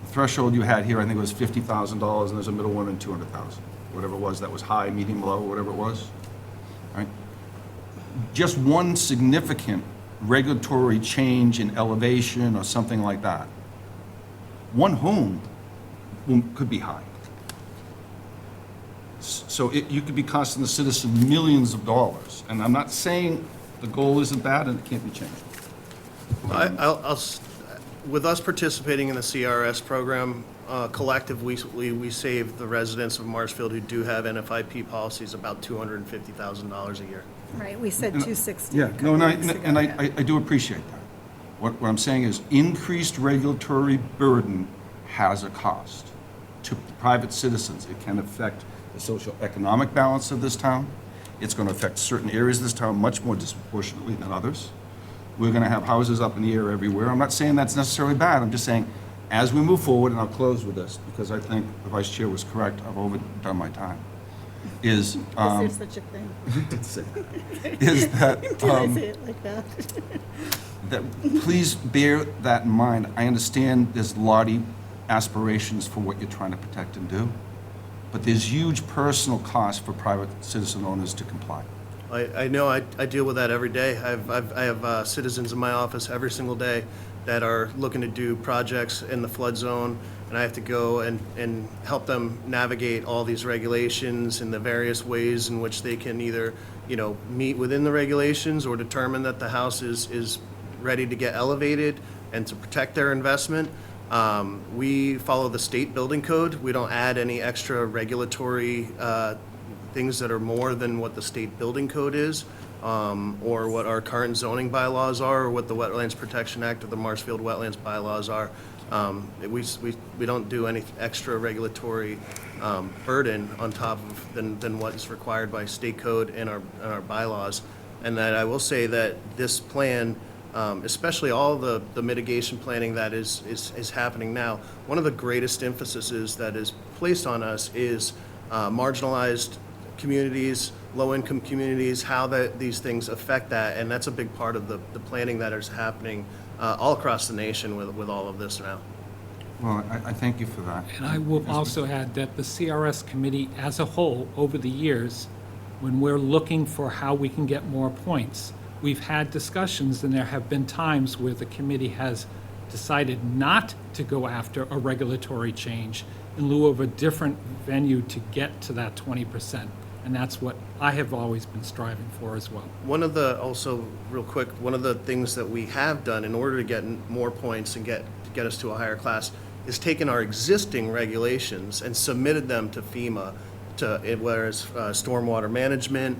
The threshold you had here, I think it was $50,000, and there's a middle one in $200,000, whatever it was, that was high, medium, low, whatever it was, right? Just one significant regulatory change in elevation or something like that, one home could be high. So you could be costing the citizen millions of dollars. And I'm not saying the goal isn't bad and it can't be changed. With us participating in the CRS program, collectively, we save the residents of Marshfield who do have NFIP policies about $250,000 a year. Right, we said 260. Yeah, no, and I Yeah. do appreciate that. What I'm saying is increased regulatory burden has a cost to private citizens. It can affect the socioeconomic balance of this town. It's going to affect certain areas of this town much more disproportionately than others. We're going to have houses up in the air everywhere. I'm not saying that's necessarily bad. I'm just saying, as we move forward, and I'll close with this, because I think the vice chair was correct, I've overdone my time, is... Is there such a thing? is that... Did I say it like that? that please bear that in mind. I understand there's lofty aspirations for what you're trying to protect and do, but there's huge personal costs for private citizen owners to comply. I know I deal with that every day. I have citizens in my office every single day that are looking to do projects in the flood zone, and I have to go and help them navigate all these regulations and the various ways in which they can either, meet within the regulations or determine that the house is ready to get elevated and to protect their investment. We follow the state building code. We don't add any extra regulatory things that are more than what the state building code is, or what our current zoning bylaws are, or what the Wetlands Protection Act or the Marshfield Wetlands bylaws are. We don't do any extra regulatory burden on top of than what's required by state code and our bylaws. And that I will say that this plan, especially all the mitigation planning that is happening now, one of the greatest emphases that is placed on us is marginalized communities, low-income communities, how these things affect that, and that's a big part of the planning that is happening all across the nation with all of this now. Well, I thank you for that. And I will also add that the CRS committee as a whole, over the years, when we're looking for how we can get more points, we've had discussions, and there have been times where the committee has decided not to go after a regulatory change in lieu of a different venue to get to that 20%. And that's what I have always been striving for as well. One of the things that we have done in order to get more points and get us to a higher class is taken our existing regulations and submitted them to FEMA, whether it's stormwater management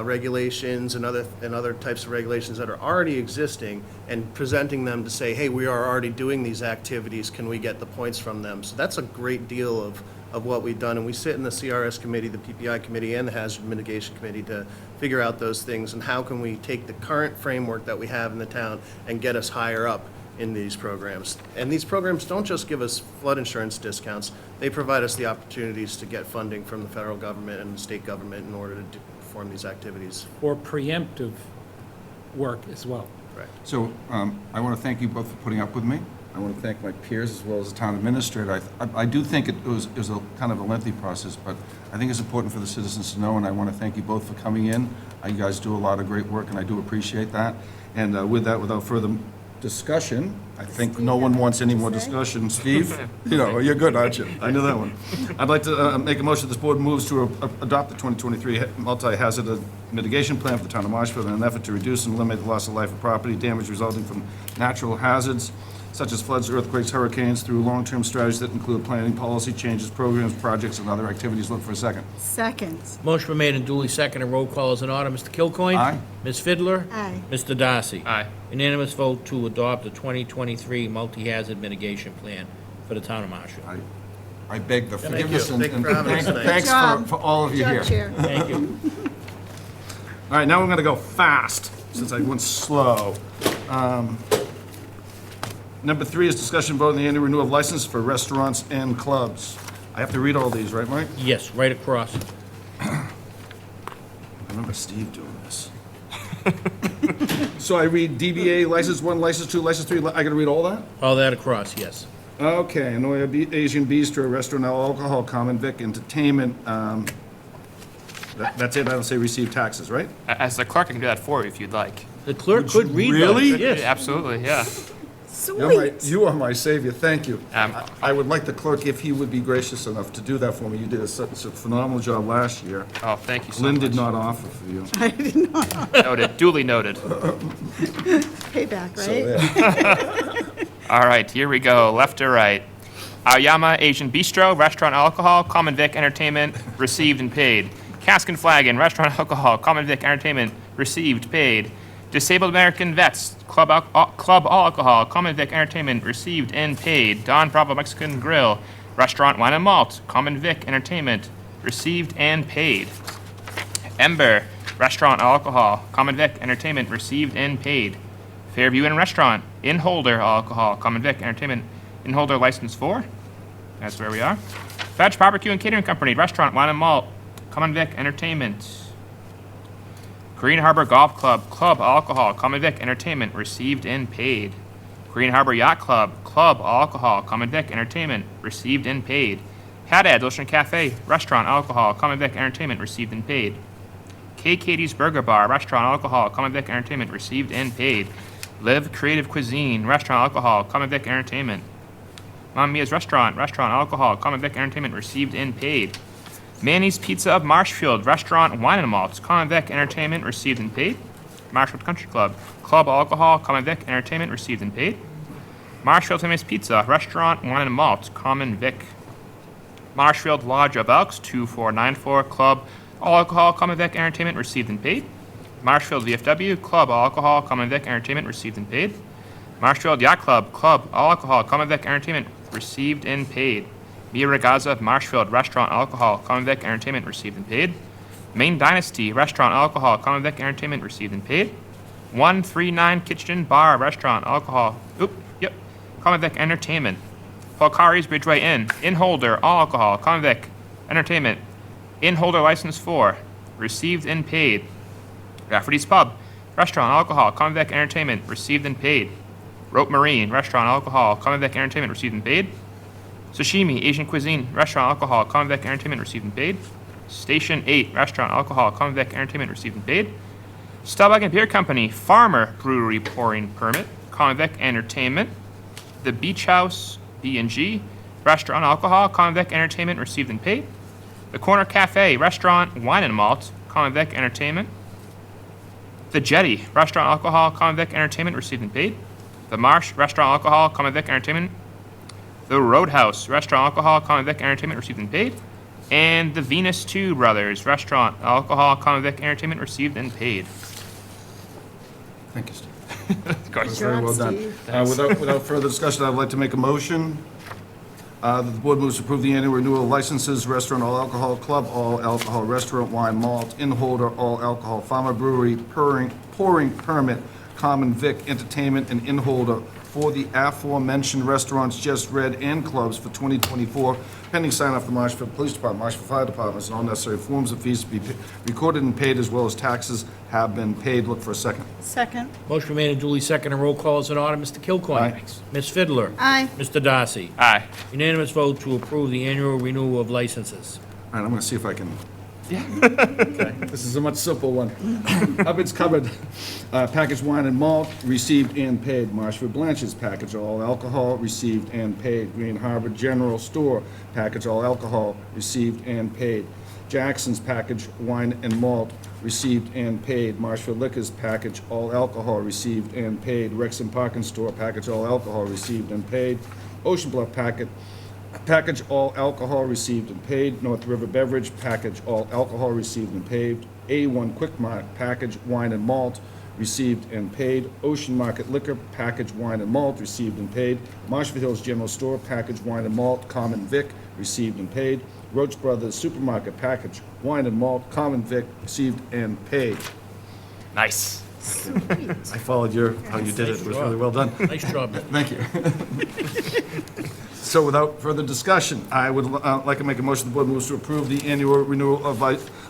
regulations and other types of regulations that are already existing, and presenting them to say, hey, we are already doing these activities, can we get the points from them? So that's a great deal of what we've done, and we sit in the CRS committee, the PPI committee, and the hazard mitigation committee to figure out those things and how can we take the current framework that we have in the town and get us higher up in these programs. And these programs don't just give us flood insurance discounts, they provide us the opportunities to get funding from the federal government and the state government in order to perform these activities. Or preemptive work as well. Correct. So I want to thank you both for putting up with me. I want to thank my peers as well as the town administrator. I do think it was a kind of a lengthy process, but I think it's important for the citizens to know, and I want to thank you both for coming in. You guys do a lot of great work, and I do appreciate that. And with that, without further discussion, I think no one wants any more discussion. Steve, you're good, aren't you? I knew that one. I'd like to make a motion that this board moves to adopt the 2023 multi-hazard mitigation plan for the town of Marshfield in an effort to reduce and eliminate the loss of life and property damage resulting from natural hazards such as floods, earthquakes, hurricanes, through long-term strategies that include planning, policy changes, programs, projects, and other activities. Look for a second. Second. Motion been made and duly seconded. Roll call is in order. Mr. Kilcoyne? Aye. Ms. Fiddler? Aye. Mr. Darcy? Aye. Unanimous vote to adopt the 2023 multi-hazard mitigation plan for the town of Marshall. I beg the forgiveness Thank you for having us tonight. thanks Good job. for all of you Good here. job, Chair. Thank you. All right, now we're going to go fast, since I went slow. Number 3 is discussion vote on the annual renewal of license for restaurants and clubs. I have to read all these, right, Mike? Yes, right across. I remember Steve doing this. So I read DBA license 1, license 2, license 3, I got to read all that? All that across, yes. Okay, Anoya Asian Bistro, restaurant, alcohol, common vic, entertainment. That's it, I don't say receive taxes, right? As the clerk, I can do that for you if you'd like. The clerk could read those. Really? Yes. Absolutely, yeah. Sweet. You are my savior, thank you. Um, I would like the clerk, if he would be gracious enough to do that for me. You did such a phenomenal job last year. Oh, thank you so Lynn much. did not offer for you. Noted, duly noted. Payback, So, right? yeah. All right, here we go, left to right. Aoyama Asian Bistro, restaurant alcohol, common vic entertainment, received and paid. Cask and Flagon, restaurant alcohol, common vic entertainment, received, paid. Disabled American Vets, club all alcohol, common vic entertainment, received and paid. Don Bravo Mexican Grill, restaurant wine and malt, common vic entertainment, received and paid. Ember, restaurant alcohol, common vic entertainment, received and paid. Fairview and Restaurant, in holder alcohol, common vic entertainment, in holder license 4. That's where we are. Fetch Barbecue and Catering Company, restaurant wine and malt, common vic entertainment. Green Harbor Golf Club, club alcohol, common vic entertainment, received and paid. Green Harbor Yacht Club, club alcohol, common vic entertainment, received and paid. Haddad's Ocean Cafe, restaurant alcohol, common vic entertainment, received and paid. K. Katie's Burger Bar, restaurant alcohol, common vic entertainment, received and paid. Live Creative Cuisine, restaurant alcohol, common vic entertainment. Mamma Mia's Restaurant, restaurant alcohol, common vic entertainment, received and paid. Manny's Pizza of Marshfield, restaurant wine and malts, common vic entertainment, received and paid. Marshfield Country Club, club alcohol, common vic entertainment, received and paid. Marshfield Famous Pizza, restaurant wine and malts, common vic. Marshfield Lodge of Elks, 2494, club all alcohol, common vic entertainment, received and paid. Marshfield VFW, club all alcohol, common vic entertainment, received and paid. Marshfield Yacht Club, club all alcohol, common vic entertainment, received and paid. Mia Regaza of Marshfield, restaurant alcohol, common vic entertainment, received and paid. Main Dynasty, restaurant alcohol, common vic entertainment, received and paid. 139 Kitchen Bar, restaurant alcohol, common vic entertainment. Polcari's Bridgeway Inn, in holder, all alcohol, common vic entertainment, in holder license 4, received and paid. Rafferty's Pub, restaurant alcohol, common vic entertainment, received and paid. Rope Marine, restaurant alcohol, common vic entertainment, received and paid. Sashimi, Asian Cuisine, restaurant alcohol, common vic entertainment, received and paid. Station 8, restaurant alcohol, common vic entertainment, received and paid. Stubag and Beer Company, Farmer Brewery pouring permit, common vic entertainment. The Beach House, B&G, restaurant alcohol, common vic entertainment, received and paid. The Corner Cafe, restaurant wine and malt, common vic entertainment. The Jetty, restaurant alcohol, common vic entertainment, received and paid. The Marsh, restaurant alcohol, common vic entertainment. The Roadhouse, restaurant alcohol, common vic entertainment, received and paid. And the Venus 2 Brothers, restaurant alcohol, common vic entertainment, received and paid. Thank you, Steve. Of course. Very well done. Without further discussion, I'd like to make a motion that the board moves to approve the annual renewal of licenses, restaurant all alcohol, club all alcohol, restaurant wine malt, in holder all alcohol, farmer brewery pouring permit, common vic entertainment, and in holder for the aforementioned restaurants just read and clubs for 2024, pending sign-off from the Marshfield Police Department, Marshfield Fire Department, and all necessary forms and fees to be recorded and paid, as well as taxes have been paid. Look for a second. Second. Motion made and duly seconded. Roll call is in order. Mr. Kilcoyne. Aye. Ms. Fidler. Aye. Mr. Darcy. Aye. Unanimous vote to approve the annual renewal of licenses. All right, I'm going to see if I can. Okay, this is a much simpler one. Hubbard's Cupboard, packaged wine and malt, received and paid. Marshfield Blanchard's, package all alcohol, received and paid. Green Harbor General Store, package all alcohol, received and paid. Jackson's, package wine and malt, received and paid. Marshfield Liquors, package all alcohol, received and paid. Rexham Parking Store, package all alcohol, received and paid. Ocean Bluff, package all alcohol, received and paid. North River Beverage, package all alcohol, received and paid. A1 Quick Mart, package wine and malt, received and paid. Ocean Market Liquor, package wine and malt, received and paid. Marshfield Hills General Store, package wine and malt, Common Vic, received and paid. Roach Brothers Supermarket, package wine and malt, Common Vic, received and paid. Nice. I followed how you did it. It was really well done. Nice job. Thank you. So without further discussion, I would like to make a motion, the board moves to approve the annual renewal of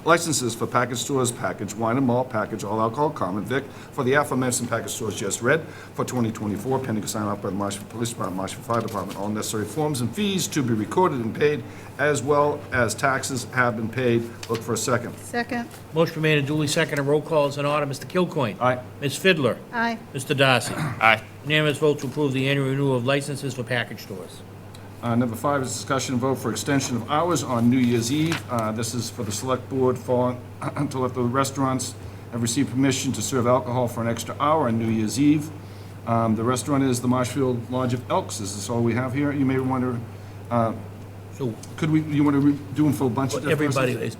licenses for package stores, package wine and malt, package all alcohol, Common Vic, for the aforementioned package stores just read for 2024, pending sign off by the Marshfield Police Department, Marshfield Fire Department. All necessary forms and fees to be recorded and paid, as well as taxes have been paid. Look for a second. Second. Motion made and duly seconded. Roll call is in order. Mr. Kilcoyne. Aye. Ms. Fidler. Aye. Mr. Darcy. Aye. Unanimous vote to approve the annual renewal of licenses for package stores. Number 5 is discussion and vote for extension of hours on New Year's Eve. This is for the select board following until if the restaurants have received permission to serve alcohol for an extra hour on New Year's Eve. The restaurant is the Marshfield Lodge of Elks. Is this all we have here? You may wonder, So you want to do them for a bunch of different everybody, restaurants?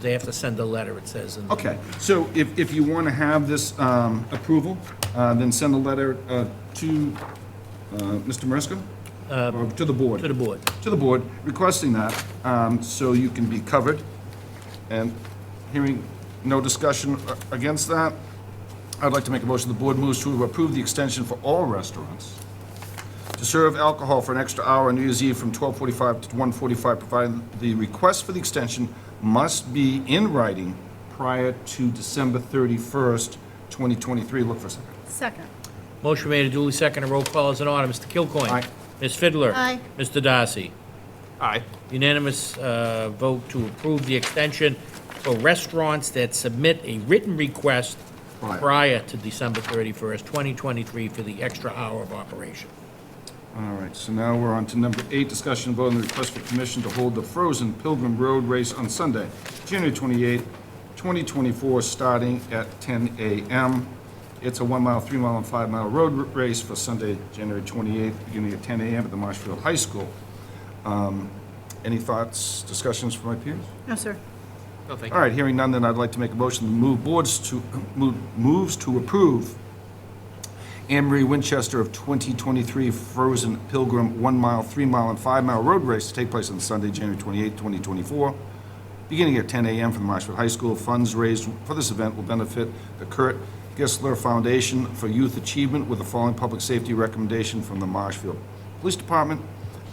they have to send a letter, it says. in the- Okay, so if you want to have this approval, then send a letter to Mr. Marisco? Or to the board? To the board. To the board, requesting that, so you can be covered. And hearing no discussion against that, I'd like to make a motion, the board moves to approve the extension for all restaurants to serve alcohol for an extra hour on New Year's Eve from 12:45 to 1:45, provided the request for the extension must be in writing prior to December 31st, 2023. Look for a second. Second. Motion made and duly seconded. Roll call is in order. Mr. Kilcoyne. Aye. Ms. Fidler. Aye. Mr. Darcy. Aye. Unanimous vote to approve the extension for restaurants that submit a written request prior to December 31st, 2023 for the extra hour of operation. All right, so now we're on to number 8, discussion and vote on the request for permission to hold the Frozen Pilgrim Road Race on Sunday, January 28, 2024, starting at 10 a.m. It's a 1 mile, 3 mile, and 5 mile road race for Sunday, January 28th, beginning at 10 a.m. at the Marshfield High School. Any thoughts, discussions from my peers? No, sir. No, thank All you. right, hearing none, then I'd like to make a motion to moves to approve Anne Marie Winchester of 2023 Frozen Pilgrim 1 mile, 3 mile, and 5 mile road race to take place on Sunday, January 28, 2024, beginning at 10 a.m. from the Marshfield High School. Funds raised for this event will benefit the Kurt Gessler Foundation for Youth Achievement with the following public safety recommendation from the Marshfield Police Department.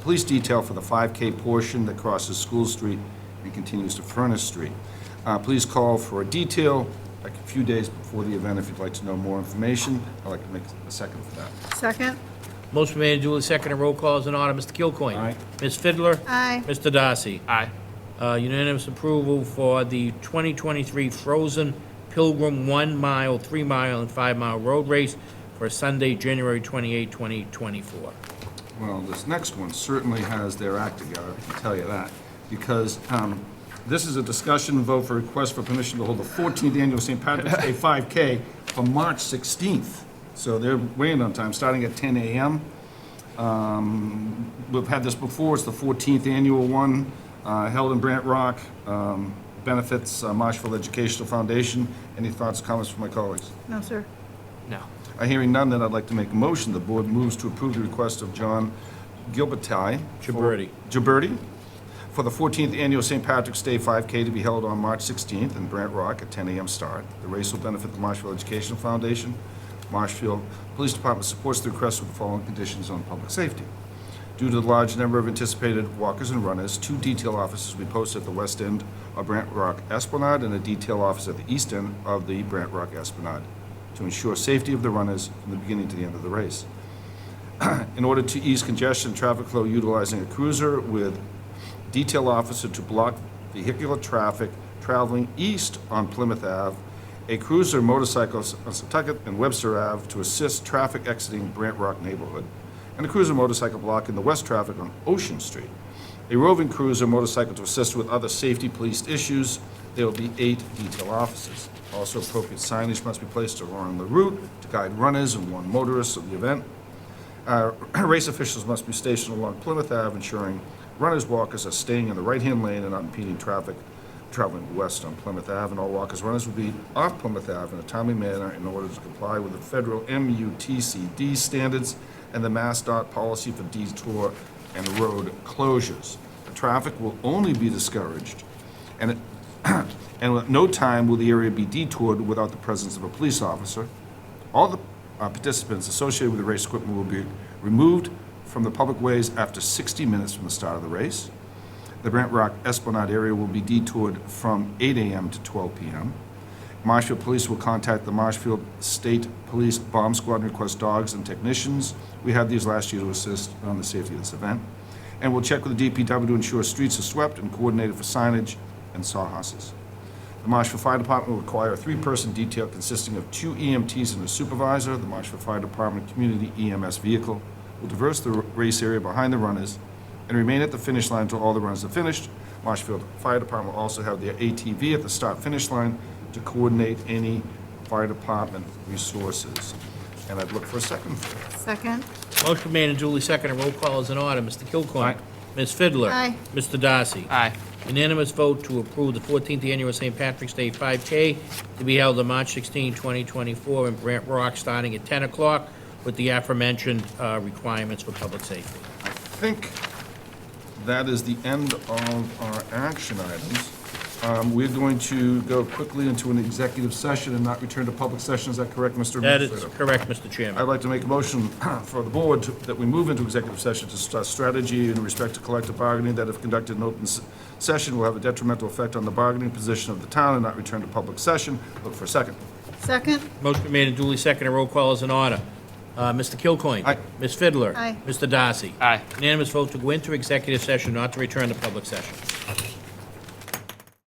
Police detail for the 5K portion that crosses School Street and continues to Furnace Street. Please call for a detail like a few days before the event if you'd like to know more information. I'd like to make a second for that. Second. Motion made and duly seconded. Roll call is in order. Mr. Kilcoyne. Aye. Ms. Fidler. Aye. Mr. Darcy. Aye. Unanimous approval for the 2023 Frozen Pilgrim 1 mile, 3 mile, and 5 mile road race for Sunday, January 28, 2024. Well, this next one certainly has their act together, I can tell you that, because this is a discussion and vote for request for permission to hold the 14th annual St. Patrick's Day 5K for March 16th. So they're waiting on time, starting at 10 a.m. We've had this before, it's the 14th annual one, held in Brant Rock, benefits Marshfield Educational Foundation. Any thoughts, comments from my colleagues? No, sir. No. Hearing none, then I'd like to make a motion. The board moves to approve the request of John Gilberti. Gilberti for the 14th annual St. Patrick's Day 5K to be held on March 16th in Brant Rock at 10 a.m. start. The race will benefit the Marshfield Educational Foundation Marshfield Police Department supports the request with the following conditions on public safety. Due to the large number of anticipated walkers and runners, 2 detail offices will be posted at the west end of Brant Rock Esplanade and a detail office at the east end of the Brant Rock Esplanade to ensure safety of the runners from the beginning to the end of the race. In order to ease congestion and traffic flow, utilizing a cruiser with detail officer to block vehicular traffic traveling east on Plymouth Ave, a cruiser motorcycles on Setauket and Webster Ave to assist traffic exiting Brant Rock neighborhood, and a cruiser motorcycle blocking the west traffic on Ocean Street. A roving cruiser motorcycle to assist with other safety policed issues. There will be 8 detail officers. Also, appropriate signage must be placed along the route to guide runners and warn motorists of the event. Race officials must be stationed along Plymouth Ave, ensuring runners, walkers are staying in the right-hand lane and not impeding traffic traveling west on Plymouth Ave, and all walkers, runners will be off Plymouth Ave in a timely manner in order to comply with the federal MUTCD standards and the MassDOT policy for detour and road closures. The traffic will only be discouraged, and at no time will the area be detoured without the presence of a police officer. All the participants associated with the race equipment will be removed from the public ways after 60 minutes from the start of the race. The Brant Rock Esplanade area will be detoured from 8 a.m. to 12 p.m. Marshfield Police will contact the Marshfield State Police Bomb Squad and request dogs and technicians. We had these last year to assist on the safety of this event. And we'll check with the DPW to ensure streets are swept and coordinated for signage and sawhorses. The Marshfield Fire Department will require a 3-person detail consisting of 2 EMTs and a supervisor. The Marshfield Fire Department Community EMS vehicle will traverse the race area behind the runners and remain at the finish line until all the runners are finished. Marshfield Fire Department will also have their ATV at the start-finish line to coordinate any fire department resources. And I'd look for a second for that. Second? Motion made and duly seconded. Roll call is in order. Mr. Kilcoyne. Aye. Ms. Fiddler. Aye. Mr. Darcy. Aye. Unanimous vote to approve the 14th Annual St. Patrick's Day 5K to be held on March 16, 2024 in Brant Rock, starting at 10 o'clock with the aforementioned requirements for public safety. I think that is the end of our action items. We're going to go quickly into an executive session and not return to public session. Is that correct, Mr. That is Administrator? correct, Mr. Chairman. I'd like to make a motion for the board that we move into executive session to discuss strategy in respect to collective bargaining that if conducted in open session will have a detrimental effect on the bargaining position of the town and not return to public session. Look for a second. Second? Motion made and duly seconded. Roll call is in order. Mr. Kilcoyne. Aye. Ms. Fiddler. Aye. Mr. Darcy. Aye. Unanimous vote to go into executive session, not to return to public session.